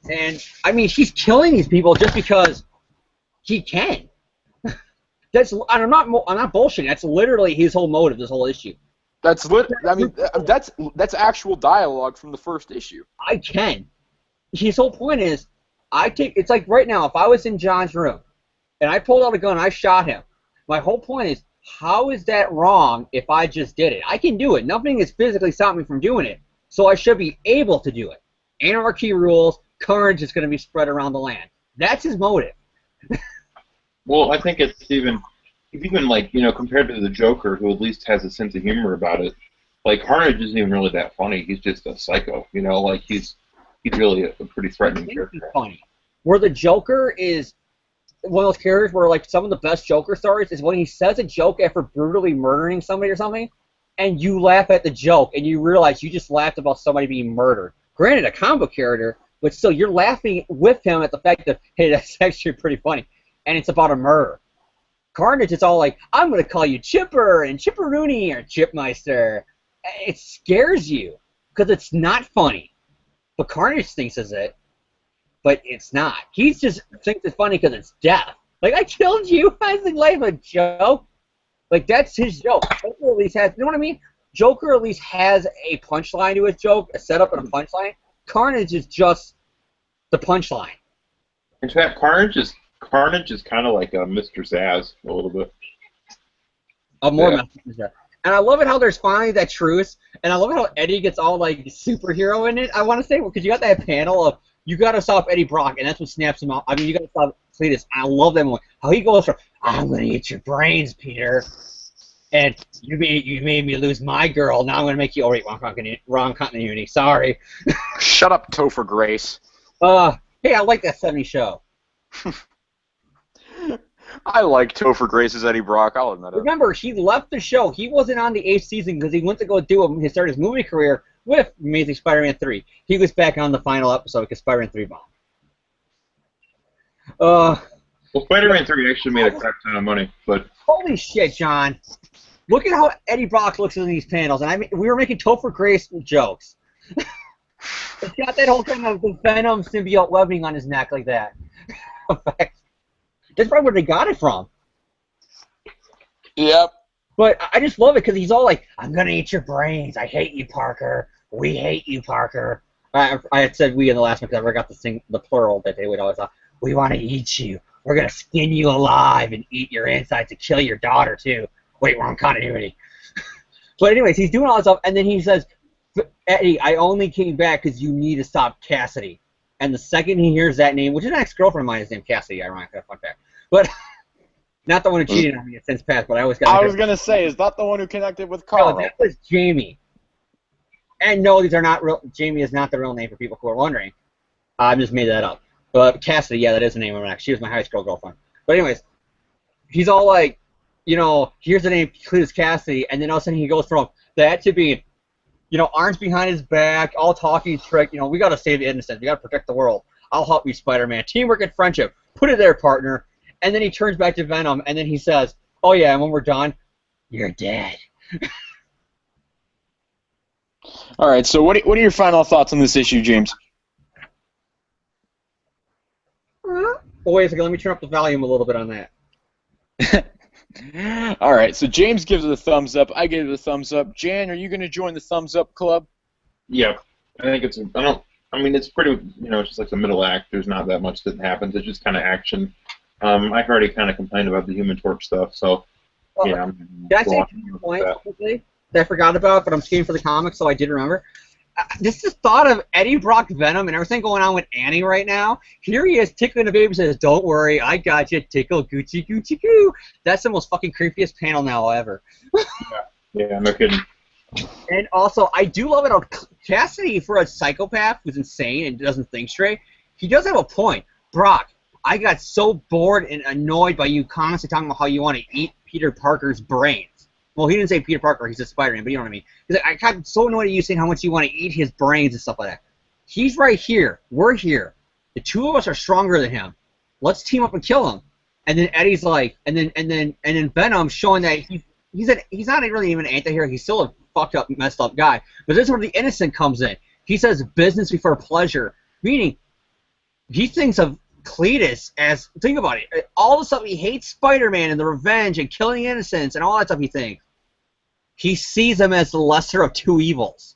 And, I mean, he's killing these people just because he can. I'm not bullshitting. That's literally his whole motive, this whole issue. That's actual dialogue from the first issue. I can. His whole point is, it's like right now, if I was in John's room, and I pulled out a gun and I shot him, my whole point is, how is that wrong if I just did it? I can do it. Nothing is physically stopping me from doing it, so I should be able to do it. Anarchy rules, carnage is going to be spread around the land. That's his motive. Well, I think it's even like, compared to the Joker, who at least has a sense of humor about it. Like, Carnage isn't even really that funny. He's just a psycho. Like he's really a pretty threatening character. Funny. Where the Joker is one of those characters where, like, some of the best Joker stories is when he says a joke after brutally murdering somebody or something, and you laugh at the joke, and you realize you just laughed about somebody being murdered. Granted, a comic book character, but still, you're laughing with him at the fact that, hey, that's actually pretty funny, and it's about a murder. Carnage is all like, I'm going to call you Chipper and Chipperoony or Chipmeister. It scares you because it's not funny. But Carnage thinks it's it, but it's not. He just thinks it's funny because it's death. Like, I killed you. I think life a joke. Like, that's his joke. Joker at least has, you know what I mean? Joker at least has a punchline to his joke, a setup and a punchline. Carnage is just the punchline. In fact, Carnage is kind of like a Mr. Zaz a little bit. More Mr. Zaz. And I love it how there's finally that truce, and I love it how Eddie gets all, like, superhero in it. I want to say, because you got that panel of, you got to stop Eddie Brock, and that's what snaps him out. I mean, you got to stop Cletus. I love that one. How he goes from, I'm going to eat your brains, Peter, and you made me lose my girl, now I'm going to make you, oh, wait, wrong continuity, sorry. Shut up, Topher Grace. Hey, I like that 70s show. I like Topher Grace's Eddie Brock, I'll admit it. Remember, he left the show. He wasn't on the 8th season because he went to go start his movie career with Amazing Spider-Man 3. He was back on the final episode because Spider-Man 3 bombed. Well, Spider-Man 3 actually made a crap ton of money, but... Holy shit, John. Look at how Eddie Brock looks in these panels. And we were making Topher Grace jokes. It's got that whole thing of the Venom symbiote webbing on his neck like that. That's probably where they got it from. Yep. But I just love it because he's all like, I'm going to eat your brains. I hate you, Parker. We hate you, Parker. I had said we in the last one because I forgot the plural that they would always say. We want to eat you. We're going to skin you alive and eat your insides to kill your daughter, too. Wait, wrong continuity. But anyways, he's doing all this stuff, and then he says, Eddie, I only came back because you need to stop Cassidy. And the second he hears that name, which is an ex-girlfriend of mine, is named Cassidy, ironically, fun fact. But not the one who cheated on me since past, but I always got. I was gonna say, is that the one who connected with Carl? No, that was Jamie. And no, these are not real. Jamie is not the real name for people who are wondering. I just made that up. But Cassidy, yeah, that is the name of her ex. She was my high school girlfriend. But anyways, he's all like, here's the name Cletus Cassidy, and then all of a sudden he goes from that to being, arms behind his back, all talking trick. We got to save the innocent. We got to protect the world. I'll help you, Spider-Man. Teamwork and friendship. Put it there, partner. And then he turns back to Venom, and then he says, oh, yeah, and when we're done, you're dead. All right, so what are your final thoughts on this issue, James? Oh, wait a second. Let me turn up the volume a little bit on that. All right, so James gives it a thumbs up. I gave it a thumbs up. Jan, are you going to join the thumbs up club? Yep. I think it's. I don't. I mean, it's pretty. It's just like the middle act. There's not that much that happens. It's just kind of action. I've already kind of complained about the Human Torch stuff, so Well, yeah. did I say two points quickly that I forgot about, but I'm skating for the comics, so I did remember? Just the thought of Eddie Brock Venom and everything going on with Annie right now. Here he is tickling the baby and says, "Don't worry, I got you, tickle, Gucci, Gucci, goo." That's the most fucking creepiest panel now ever. Yeah, no kidding. And also, I do love it. Cassidy, for a psychopath who's insane and doesn't think straight, he does have a point. Brock, I got so bored and annoyed by you constantly talking about how you want to eat Peter Parker's brains. Well, he didn't say Peter Parker, he said Spider-Man, but you know what I mean. He's like, I got so annoyed at you saying how much you want to eat his brains and stuff like that. He's right here. We're here. The two of us are stronger than him. Let's team up and kill him. And then Eddie's like, and then Venom showing that he's not really even an anti-hero. He's still a fucked up, messed up guy. But this is where the innocent comes in. He says business before pleasure, meaning he thinks of Cletus as, think about it, all the stuff he hates Spider-Man and the revenge and killing innocents and all that stuff he thinks. He sees him as the lesser of two evils.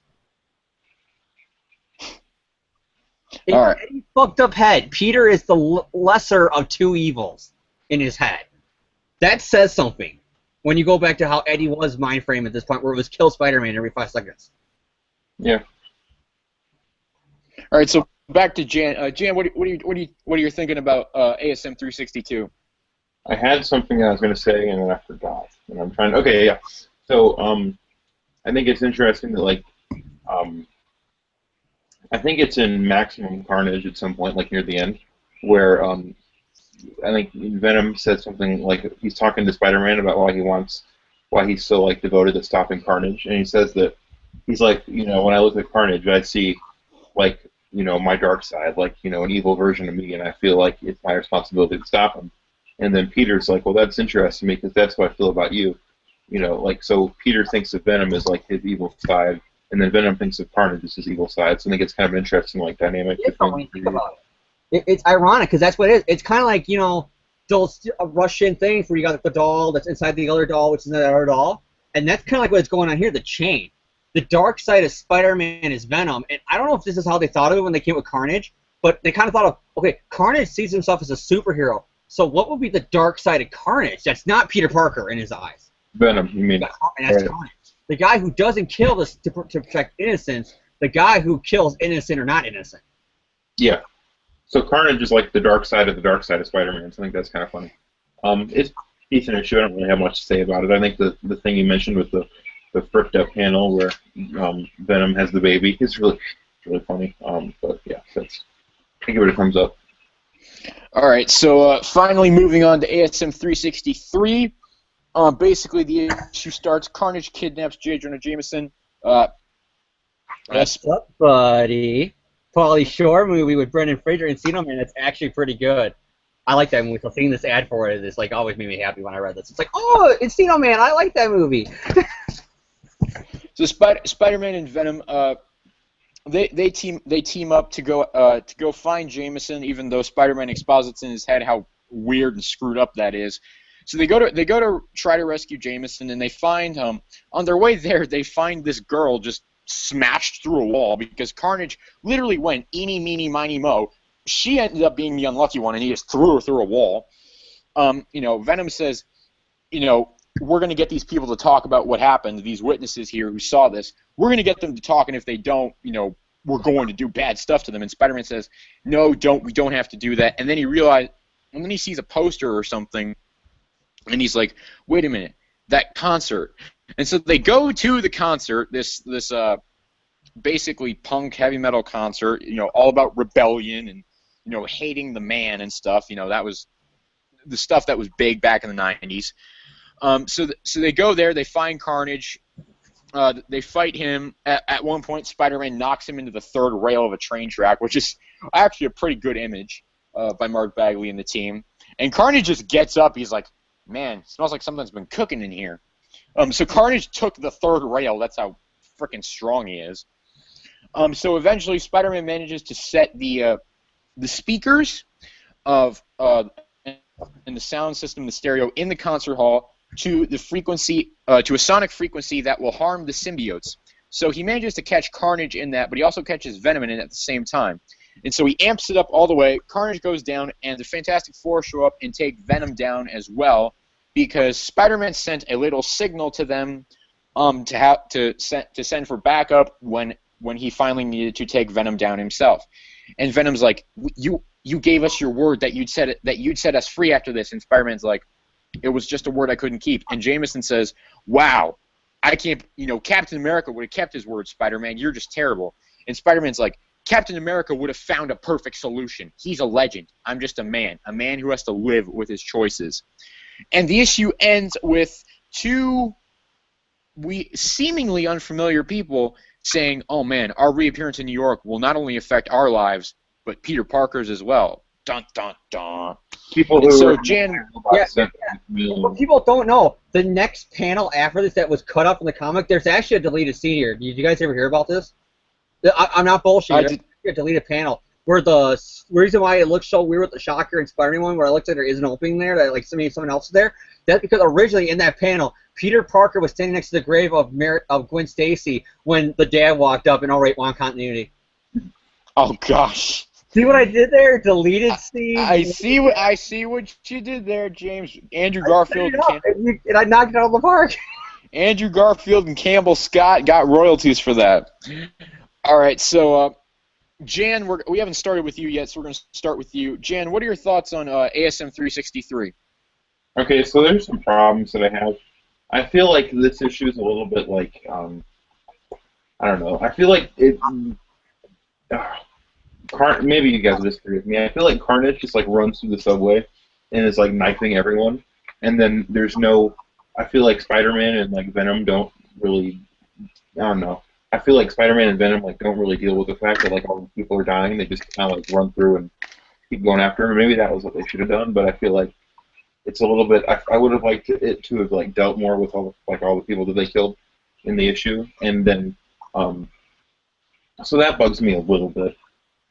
In Eddie's fucked up head, Peter is the lesser of two evils in his head. That says something when you go back to how Eddie was mind frame at this point, where it was kill Spider-Man every 5 seconds. Yeah. All right, so back to Jan. Jan, what are you thinking about ASM 362? I had something I was going to say and then I forgot. And I'm trying. Okay, yeah. So I think it's interesting that I think it's in Maximum Carnage at some point, like near the end, where I think Venom said something like he's talking to Spider-Man about why he's so devoted to stopping Carnage, and he says that he's like, when I look at Carnage, I see my dark side, an evil version of me, and I feel like it's my responsibility to stop him. And then Peter's like, well, that's interesting to me because that's what I feel about you. So Peter thinks of Venom as his evil side, and then Venom thinks of Carnage as his evil side. So I think it's kind of an interesting dynamic. When you think about it. It's ironic because that's what it is. It's kind of like those Russian things where you got the doll that's inside the other doll, which is another doll, and that's kind of like what's going on here. The chain, the dark side of Spider-Man is Venom, and I don't know if this is how they thought of it when they came with Carnage, but they kind of thought of, okay, Carnage sees himself as a superhero, so what would be the dark side of Carnage? That's not Peter Parker in his eyes. Venom, you mean? And that's Carnage. The guy who doesn't kill this to protect innocence, the guy who kills innocent or not innocent. Yeah. So Carnage is like the dark side of Spider-Man. So I think that's kind of funny. It's a decent issue. I don't really have much to say about it. I think the thing you mentioned with the fricked up panel where Venom has the baby is really funny. But yeah, I give it a thumbs up. All right, so finally moving on to ASM 363. Basically, the issue starts. Carnage kidnaps J. Jonah Jameson. What's up, buddy? Pauly Shore movie with Brendan Fraser and Encino Man. That's actually pretty good. I like that movie. So seeing this ad for it is always made me happy when I read this. It's like, oh, Encino Man. I like that movie. So Spider-Man and Venom, they team up to go find Jameson, even though Spider-Man exposits in his head how weird and screwed up that is. So they go to try to rescue Jameson, and they find on their way there they find this girl just smashed through a wall because Carnage literally went eeny, meeny, miny, mo. She ended up being the unlucky one, and he just threw her through a wall. Venom says, we're going to get these people to talk about what happened, these witnesses here who saw this. We're going to get them to talk, and if they don't, we're going to do bad stuff to them. And Spider-Man says, no, we don't have to do that. And then he sees a poster or something, and he's like, wait a minute, that concert. And so they go to the concert, this basically punk heavy metal concert, all about rebellion and, hating the man and stuff. That was the stuff that was big back in the 90s. So they go there, they find Carnage, they fight him. At one point, Spider-Man knocks him into the third rail of a train track, which is actually a pretty good image by Mark Bagley and the team. And Carnage just gets up, he's like, man, it smells like something's been cooking in here. So Carnage took the third rail, that's how freaking strong he is. So eventually Spider-Man manages to set the speakers of and the sound system, the stereo, in the concert hall to the frequency, to a sonic frequency that will harm the symbiotes. So he manages to catch Carnage in that, but he also catches Venom in it at the same time. And so he amps it up all the way. Carnage goes down, and the Fantastic Four show up and take Venom down as well, because Spider-Man sent a little signal to them to send for backup when he finally needed to take Venom down himself. And Venom's like, you gave us your word that you'd set us free after this. And Spider-Man's like, it was just a word I couldn't keep. And Jameson says, wow, I can't, Captain America would have kept his word, Spider-Man. You're just terrible. And Spider-Man's like, Captain America would have found a perfect solution. He's a legend. I'm just a man who has to live with his choices. And the issue ends with two seemingly unfamiliar people saying, oh man, our reappearance in New York will not only affect our lives, but Peter Parker's as well. Dun, dun, dun. People who so Jan, What people don't know, the next panel after this that was cut up in the comic, there's actually a deleted scene here. Did you guys ever hear about this? I'm not bullshitting. There's a deleted panel where the reason why it looks so weird with the Shocker and Spider-Man one, where I looked at there is an opening there, that like someone else is there. That's because originally in that panel, Peter Parker was standing next to the grave of Gwen Stacy when the dad walked up in all right one continuity. Oh gosh. See what I did there? Deleted scene. I see what you did there, James. Andrew Garfield and I knocked it out of the park. Andrew Garfield and Campbell Scott got royalties for that. All right, so Jan, we haven't started with you yet, so we're going to start with you. Jan, what are your thoughts on ASM 363? Okay, so there's some problems that I have. I feel like this issue is a little bit like, I don't know. I feel like it. Maybe you guys disagree with me. I feel like Carnage just like runs through the subway and is like knifing everyone, and then there's no. I feel like Spider-Man and like Venom don't really. I don't know. I feel like Spider-Man and Venom like don't really deal with the fact that like all the people are dying. They just kind of like run through and keep going after him. Maybe that was what they should have done, but I feel like it's a little bit. I would have liked it to have like dealt more with all the people that they killed in the issue, and then so that bugs me a little bit.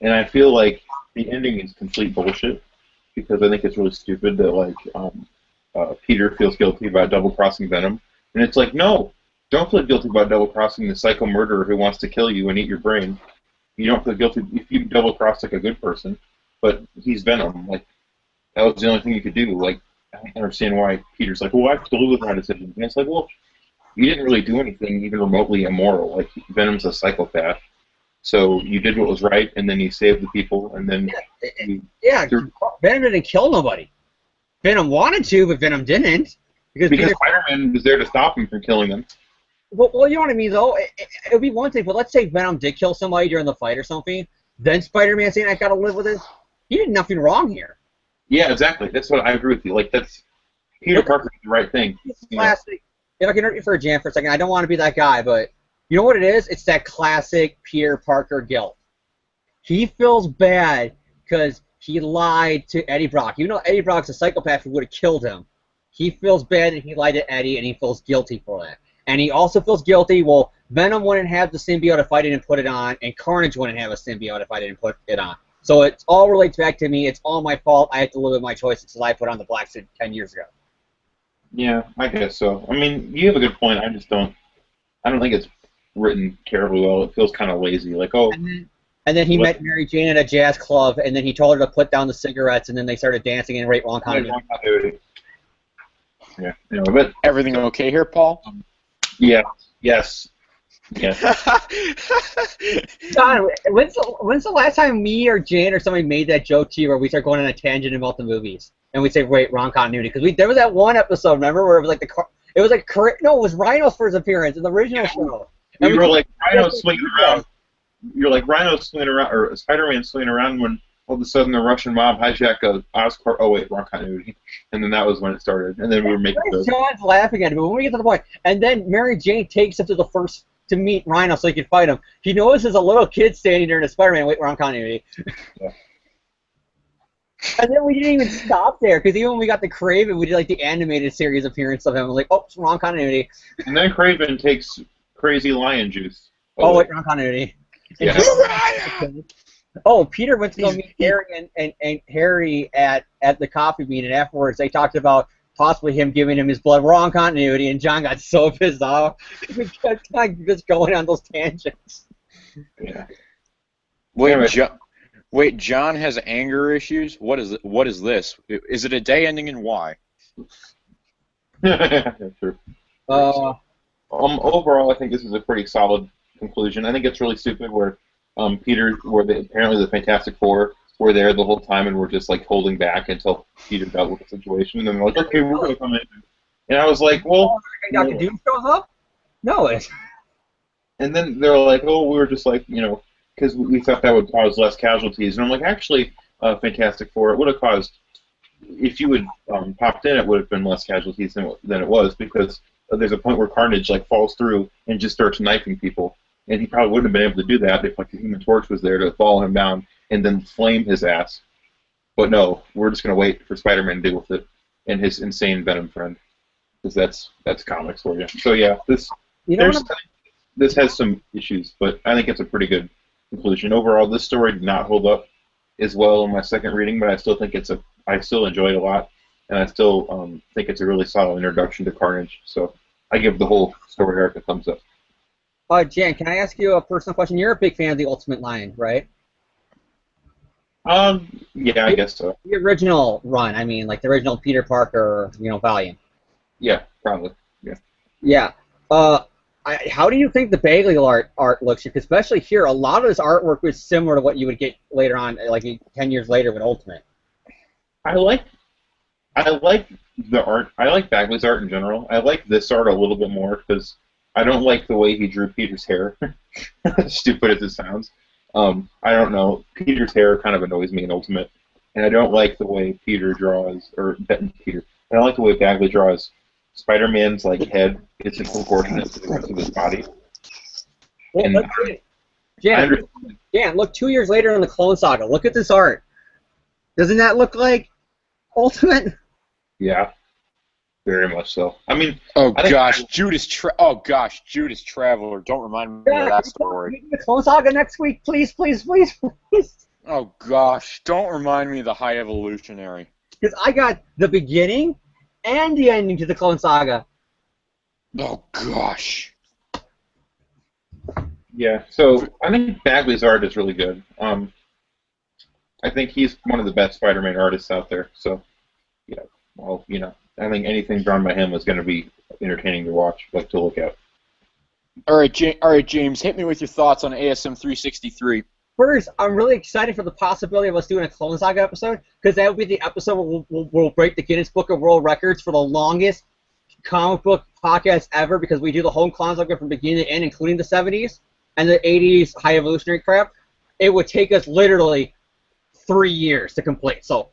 And I feel like the ending is complete bullshit because I think it's really stupid that like Peter feels guilty about double-crossing Venom, and it's like, no, don't feel guilty about double-crossing the psycho murderer who wants to kill you and eat your brain. You don't feel guilty if you double-cross like a good person, but he's Venom. Like that was the only thing you could do. Like I don't understand why Peter's like, well, I have to live with my decision. And it's like, well, you didn't really do anything even remotely immoral. Like Venom's a psychopath. So you did what was right, and then you saved the people, and then... Venom didn't kill nobody. Venom wanted to, but Venom didn't. Because Spider-Man was there to stop him from killing them. Well, you know what I mean, though? It would be one thing, but let's say Venom did kill somebody during the fight or something, then Spider-Man saying, I gotta live with it. He did nothing wrong here. Yeah, exactly. That's what I agree with you. Like, that's... Peter Parker did the right thing. Classic. If I can interrupt you for a jam for a second, I don't want to be that guy, but... You know what it is? It's that classic Peter Parker guilt. He feels bad because he lied to Eddie Brock. Even though Eddie Brock's a psychopath who would have killed him, he feels bad that he lied to Eddie, and he feels guilty for that. And he also feels guilty, well, Venom wouldn't have the symbiote if I didn't put it on, and Carnage wouldn't have a symbiote if I didn't put it on. So it all relates back to me. It's all my fault. I have to live with my choices since I put on the black suit 10 years ago. Yeah, I guess so. I mean, you have a good point. I don't think it's written terribly well. It feels kind of lazy. Like, oh. And then he met Mary Jane at a jazz club, and then he told her to put down the cigarettes, and then they started dancing in right wrong continuity. Yeah. Anyway, but everything okay here, Paul? Yeah. Yes. Yes. John, when's the last time me or Jan or somebody made that joke to you where we start going on a tangent about the movies and we say, wait, wrong continuity? Because there was that one episode, remember, where it was like it was Rhino's first appearance in the original show. And we were like Rhino's swinging around. You're like Rhino's swinging around, or Spider-Man swinging around when all of a sudden the Russian mob hijack a Oscorp. Oh wait, wrong continuity. And then that was when it started. And then we were making jokes. John's laughing at it, but when we get to the point, and then Mary Jane takes him to meet Rhino so he can fight him. He notices a little kid standing there in a Spider-Man. Wait, wrong continuity. Yeah. And then we didn't even stop there, because even when we got to Kraven, we did like the animated series appearance of him. We're like, oh, it's wrong continuity. And then Kraven takes crazy lion juice. Oh, wait, wrong continuity. Yeah. Oh, Peter went to go meet Harry and Harry at the coffee bean, and afterwards they talked about possibly him giving him his blood. Wrong continuity, and John got so pissed off. He kept just going on those tangents. Yeah. Wait, John has anger issues? What is this? Is it a day ending in Y? Sure. Overall, I think this is a pretty solid conclusion. I think it's really stupid where apparently the Fantastic Four were there the whole time and were just like holding back until Peter dealt with the situation, and then they're like, okay, we're gonna come in. And I was like, well, Dr. Doom shows up? No. And then they're like, oh, we were just like, because we thought that would cause less casualties, and I'm like, actually, Fantastic Four, it would have caused, if you had popped in, it would have been less casualties than it was, because there's a point where Carnage like falls through and just starts knifing people, and he probably wouldn't have been able to do that if like the Human Torch was there to follow him down and then flame his ass. But no, we're just gonna wait for Spider-Man to deal with it and his insane Venom friend, because that's comics for you. So yeah, this has some issues, but I think it's a pretty good conclusion. Overall, this story did not hold up as well in my second reading, but I still think I still enjoy it a lot, and I still think it's a really solid introduction to Carnage. So I give the whole story arc a thumbs up. Jan, can I ask you a personal question? You're a big fan of the Ultimate line, right? Yeah, I guess so. The original run, I mean, like the original Peter Parker, volume. Yeah, probably. Yeah. Yeah. How do you think the Bagley art looks? Because especially here, a lot of this artwork was similar to what you would get later on, like 10 years later with Ultimate. I like the art. I like Bagley's art in general. I like this art a little bit more because I don't like the way he drew Peter's hair. Stupid as it sounds. I don't know. Peter's hair kind of annoys me in Ultimate, and I don't like the way Peter draws, I don't like the way Bagley draws Spider-Man's like head. It's disproportionate to the rest of his body. Well, Jan, look 2 years later in the Clone Saga. Look at this art. Doesn't that look like Ultimate? Yeah, very much so. I mean, Judas Traveler. Don't remind me of that story. The Clone Saga next week, please, please, please, please. Oh gosh, don't remind me of the High Evolutionary. Because I got the beginning and the ending to the Clone Saga. Oh gosh. Yeah, so I think Bagley's art is really good. I think he's one of the best Spider-Man artists out there. So, yeah, well, I think anything drawn by him is going to be entertaining to watch, like to look at. All right, James, hit me with your thoughts on ASM 363. First, I'm really excited for the possibility of us doing a Clone Saga episode, because that would be the episode where we'll break the Guinness Book of World Records for the longest comic book podcast ever, because we do the whole Clone Saga from beginning to end, including the 70s and the 80s High Evolutionary crap. It would take us literally 3 years to complete. So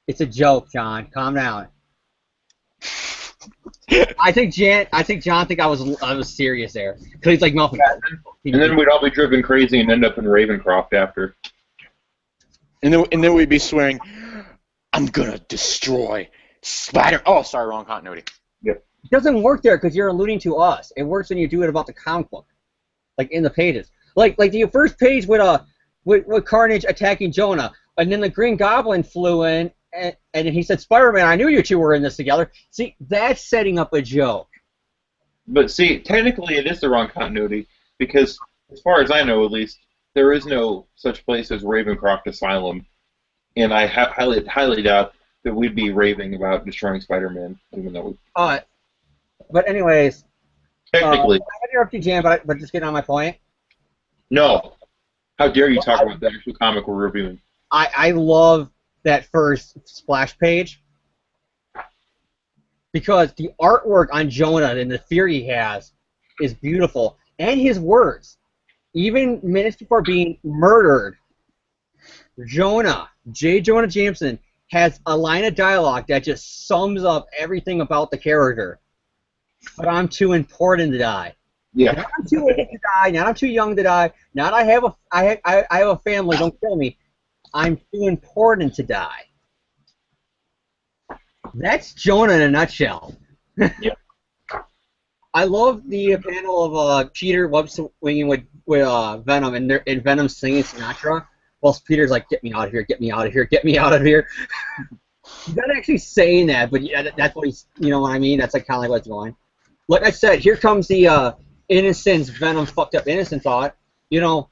it's a joke, John. Calm down. I think John think I was serious there, because he's like nothing. And then we'd all be driven crazy and end up in Ravencroft after. And then we'd be swearing, "I'm gonna destroy Spider." Oh, sorry, wrong continuity. Yep. It doesn't work there because you're alluding to us. It works when you do it about the comic book, like in the pages. Like the first page with Carnage attacking Jonah, and then the Green Goblin flew in. And he said, "Spider-Man, I knew you two were in this together." See, that's setting up a joke. But see, technically it is the wrong continuity, because as far as I know, at least, there is no such place as Ravencroft Asylum, and I highly doubt that we'd be raving about destroying Spider-Man, even though we... But anyways... Technically. I interrupt you, Jan, but just getting on my point. No. How dare you talk about the actual comic we're reviewing. I love that first splash page, because the artwork on Jonah and the fear he has is beautiful, and his words, even minutes before being murdered, J. Jonah Jameson has a line of dialogue that just sums up everything about the character. But I'm too important to die. Yeah. Not I'm too old to die. Not I'm too young to die. Not I have a family. Don't kill me. I'm too important to die. That's Jonah in a nutshell. Yeah. I love the panel of Peter web swinging with Venom and Venom singing Sinatra. Well, Peter's like, get me out of here, get me out of here, get me out of here. He's not actually saying that, but yeah, that's what he's, you know what I mean? That's like kind of like what's going. Like I said, here comes the Innocence, Venom fucked up Innocent thought. You know,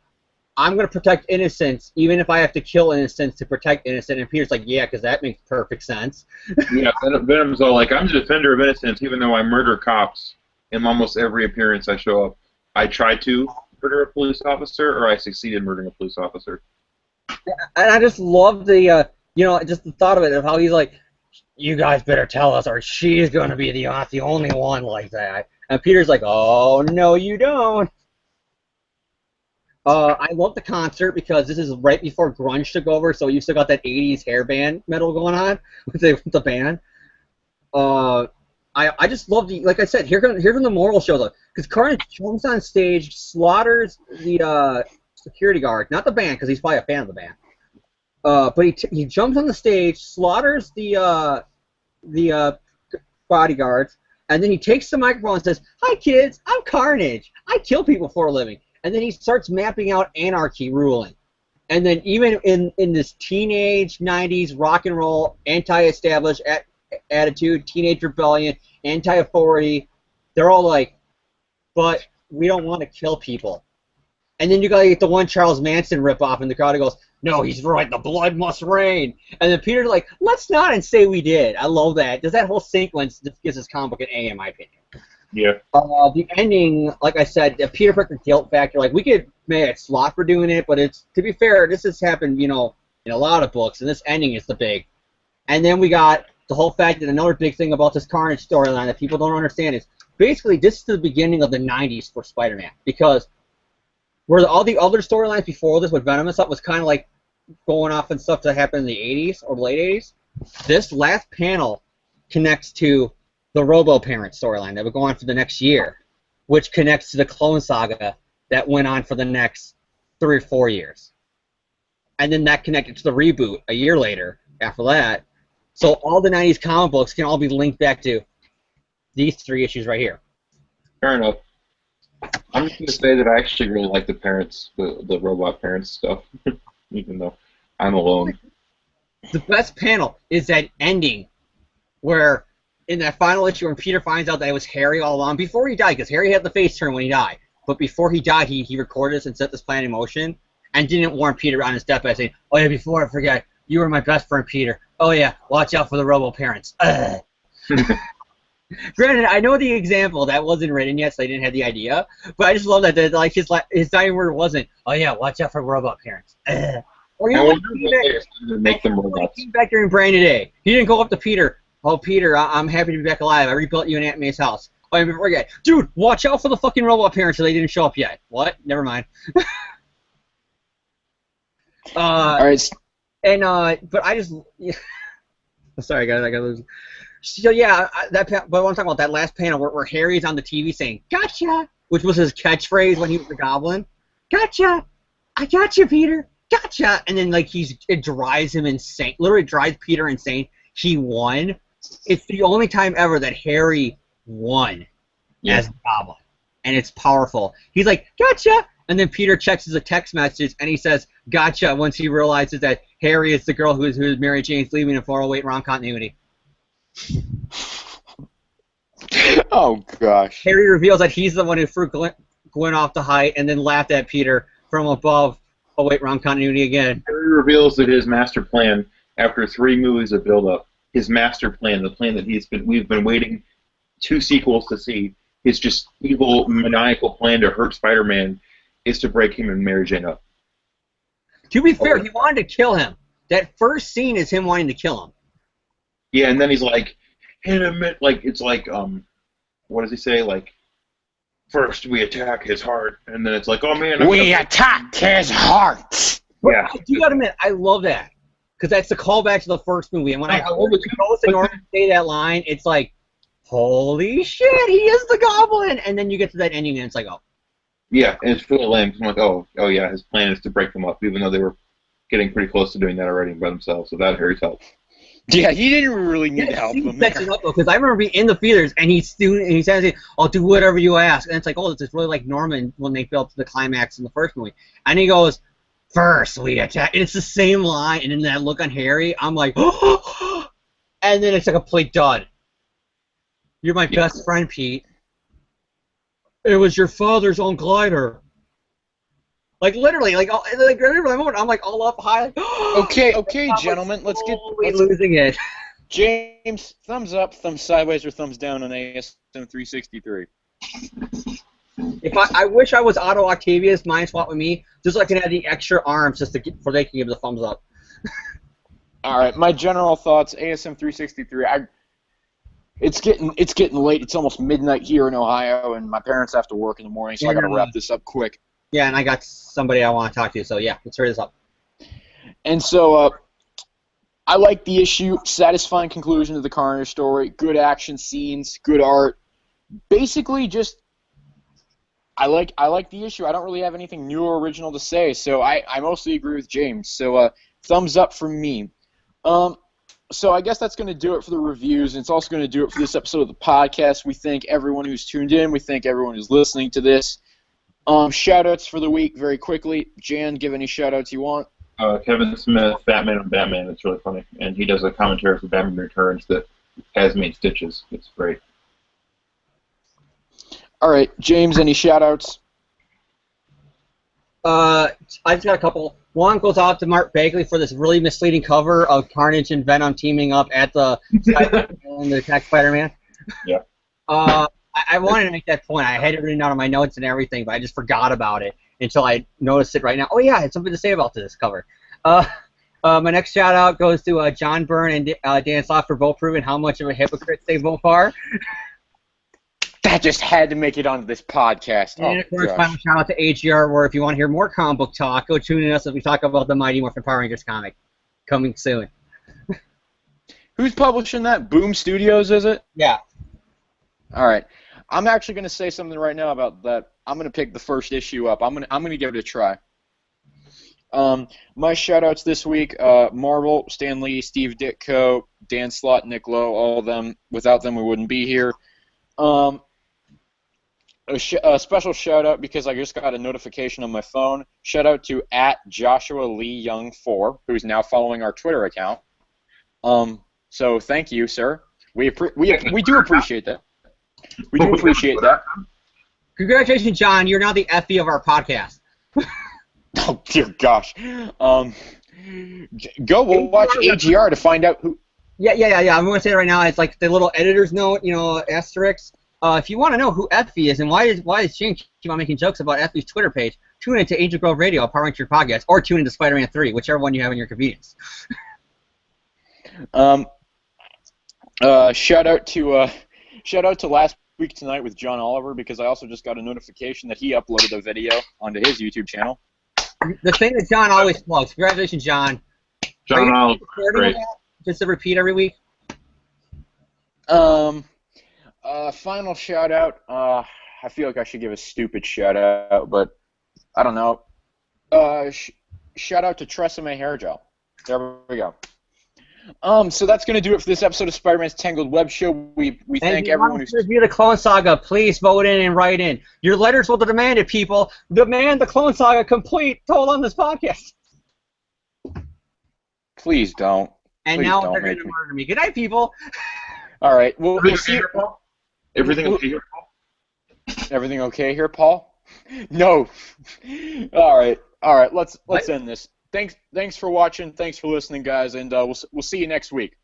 I'm going to protect Innocence, even if I have to kill Innocence to protect Innocent. And Peter's like, yeah, because that makes perfect sense. Yeah, Venom's all like, I'm the defender of Innocence, even though I murder cops in almost every appearance I show up. I try to murder a police officer, or I succeed in murdering a police officer. And I just love the, you know, just the thought of it, of how he's like, you guys better tell us, or she's going to be the only one like that. And Peter's like, oh, no, you don't. I love the concert because this is right before grunge took over, so you still got that 80s hair band metal going on with the band. I just love the, like I said, here comes the moral show, though. Because Carnage jumps on stage, slaughters the security guard, not the band, because he's probably a fan of the band. But he jumps on the stage, slaughters the bodyguards, and then he takes the microphone and says, "Hi kids, I'm Carnage. I kill people for a living." And then he starts mapping out anarchy ruling. And then even in this teenage 90s rock and roll, anti-established attitude, teenage rebellion, anti-authority, they're all like, but we don't want to kill people. And then you gotta get the one Charles Manson ripoff, and the crowd goes, no, he's right, the blood must rain. And then Peter's like, let's not and say we did. I love that. Does that whole sequence just gives this comic book an A, in my opinion. Yeah. The ending, like I said, the Peter Parker guilt factor, like, we could make it Slott for doing it, but it's, to be fair, this has happened, you know, in a lot of books, and this ending is the big. And then we got the whole fact that another big thing about this Carnage storyline that people don't understand is, basically, this is the beginning of the 90s for Spider-Man, because where all the other storylines before this with Venom and stuff was kind of like going off and stuff that happened in the 80s or the late 80s, this last panel connects to the Robo-Parent storyline that would go on for the next year, which connects to the Clone Saga that went on for the next 3 or 4 years. And then that connected to the reboot a year later after that. So all the 90s comic books can all be linked back to these 3 issues right here. Fair enough. I'm just going to say that I actually really like the parents, the robot parents stuff, even though I'm alone. The best panel is that ending where in that final issue when Peter finds out that it was Harry all along, before he died, because Harry had the face turn when he died, but before he died, he recorded this and set this plan in motion and didn't warn Peter on his deathbed saying, oh yeah, before I forget, you were my best friend, Peter. Oh yeah, watch out for the Robo-Parents. Granted, I know the example that wasn't written yet, so I didn't have the idea. But I just love that like his dying word wasn't, "Oh yeah, watch out for Robot-Parents." Or you know, make them robots. Came back during Brain today. He didn't go up to Peter. Oh Peter, I'm happy to be back alive. I rebuilt you in Aunt May's house. Oh, and forget, dude, watch out for the fucking Robot-Parents, so they didn't show up yet. What? Never mind. All right. And but I just, yeah. Sorry guys, I got lose. So yeah, but I want to talk about that last panel where Harry's on the TV saying "Gotcha," which was his catchphrase when he was the Goblin. Gotcha, I gotcha, Peter. Gotcha, and then like it drives him insane. Literally drives Peter insane. He won. It's the only time ever that Harry won as the Goblin, and it's powerful. He's like "Gotcha," and then Peter checks his text messages and he says "Gotcha" once he realizes that Harry is the girl who is Mary Jane's leaving in 408 wrong continuity. Oh gosh. Harry reveals that he's the one who threw Gwen off the height and then laughed at Peter from above. Oh wait, wrong continuity again. Harry reveals that his master plan, after 3 movies of build-up, his master plan, the plan that we've been waiting 2 sequels to see, his just evil, maniacal plan to hurt Spider-Man, is to break him and Mary Jane up. To be fair, he wanted to kill him. That first scene is him wanting to kill him. Yeah, and then he's like, hit him, like, it's like, what does he say? Like, first we attack his heart, and then it's like, oh man. We attacked his heart! Yeah. You gotta admit, I love that. Because that's the callback to the first movie. And when I heard the ghost in order to say that line, it's like, holy shit, he is the Goblin! And then you get to that ending, and it's like, oh. Yeah, and it's really lame. I'm like, oh yeah, his plan is to break them up, even though they were getting pretty close to doing that already by themselves, so that Harry's help. Yeah, he didn't really need help. Because I remember being in the theaters, and he says, "I'll do whatever you ask," and it's like, oh, this is really like Norman when they built the climax in the first movie, and he goes, First we attack. It's the same line, and then that look on Harry, I'm like, and then it's a complete dud. You're my best friend, Pete. It was your father's own glider. Like literally, I'm like all up high. Like, Okay, gentlemen, let's losing it. James, thumbs up, thumbs sideways, or thumbs down on ASM 363. If I wish I was Otto Octavius, mind swap with me, just so I can have the extra arms just for they can give the thumbs up. All right, my general thoughts. ASM 363. It's getting late. It's almost midnight here in Ohio, and my parents have to work in the morning, so I got to wrap this up quick. Yeah, and I got somebody I want to talk to, so yeah, let's hurry this up. And so, I like the issue. Satisfying conclusion to the Carnage story. Good action scenes. Good art. Basically, just I like the issue. I don't really have anything new or original to say, so I mostly agree with James. So, thumbs up from me. So I guess that's going to do it for the reviews, and it's also going to do it for this episode of the podcast. We thank everyone who's tuned in. We thank everyone who's listening to this. Shout-outs for the week very quickly. Jan, give any shout-outs you want. Kevin Smith, Batman on Batman. It's really funny. And he does a commentary for Batman Returns that has made stitches. It's great. All right, James, any shout-outs? I just got a couple. One goes out to Mark Bagley for this really misleading cover of Carnage and Venom teaming up at the and the Attack Spider-Man. Yeah. I wanted to make that point. I had it written down on my notes and everything, but I just forgot about it until I noticed it right now. Oh yeah, I had something to say about this cover. My next shout out goes to John Byrne and Dan Slott for both proving how much of a hypocrite they both are. That just had to make it onto this podcast. And of course, final shout out to AGR, where if you want to hear more comic book talk, go tune in us as we talk about the Mighty Morphin Power Rangers comic coming soon. Who's publishing that? Boom Studios, is it? Yeah. All right. I'm actually going to say something right now about that. I'm going to pick the first issue up. I'm going to give it a try. My shout-outs this week, Marvel, Stan Lee, Steve Ditko, Dan Slott, Nick Lowe, all of them. Without them, we wouldn't be here. A special shout-out because I just got a notification on my phone. Shout-out to @JoshuaLeeYoung4, who's now following our Twitter account. So thank you, sir. We do appreciate that. We do appreciate that. Congratulations, John. You're now the FE of our podcast. Oh, dear gosh. Go watch AGR to find out who... Yeah. I'm going to say it right now. It's like the little editor's note, asterisk. If you want to know who Effie is and why does James keep on making jokes about Effie's Twitter page, tune into Angel Grove Radio, a Power Ranger podcast, or tune into Spider-Man 3, whichever one you have in your convenience. Shout out to Last Week Tonight with John Oliver, because I also just got a notification that he uploaded a video onto his YouTube channel. The thing that John always plugs. Congratulations, John. John Oliver, great. Just to repeat every week. Final shout out. I feel like I should give a stupid shout out, but I don't know. Shout out to Tresemme Hair Gel. There we go. So that's going to do it for this episode of Spider-Man's Tangled Web Show. We thank everyone who's... review the Clone Saga. Please vote in and write in. Your letters will demand it, people. Demand the Clone Saga complete told on this podcast. Please don't. And Please now don't they're going to murder me. Good night, people. All right. We'll see you. Everything okay here, Paul? Everything okay here, Paul? No. All right. Let's end this. Thanks for watching. Thanks for listening, guys, and we'll see you next week.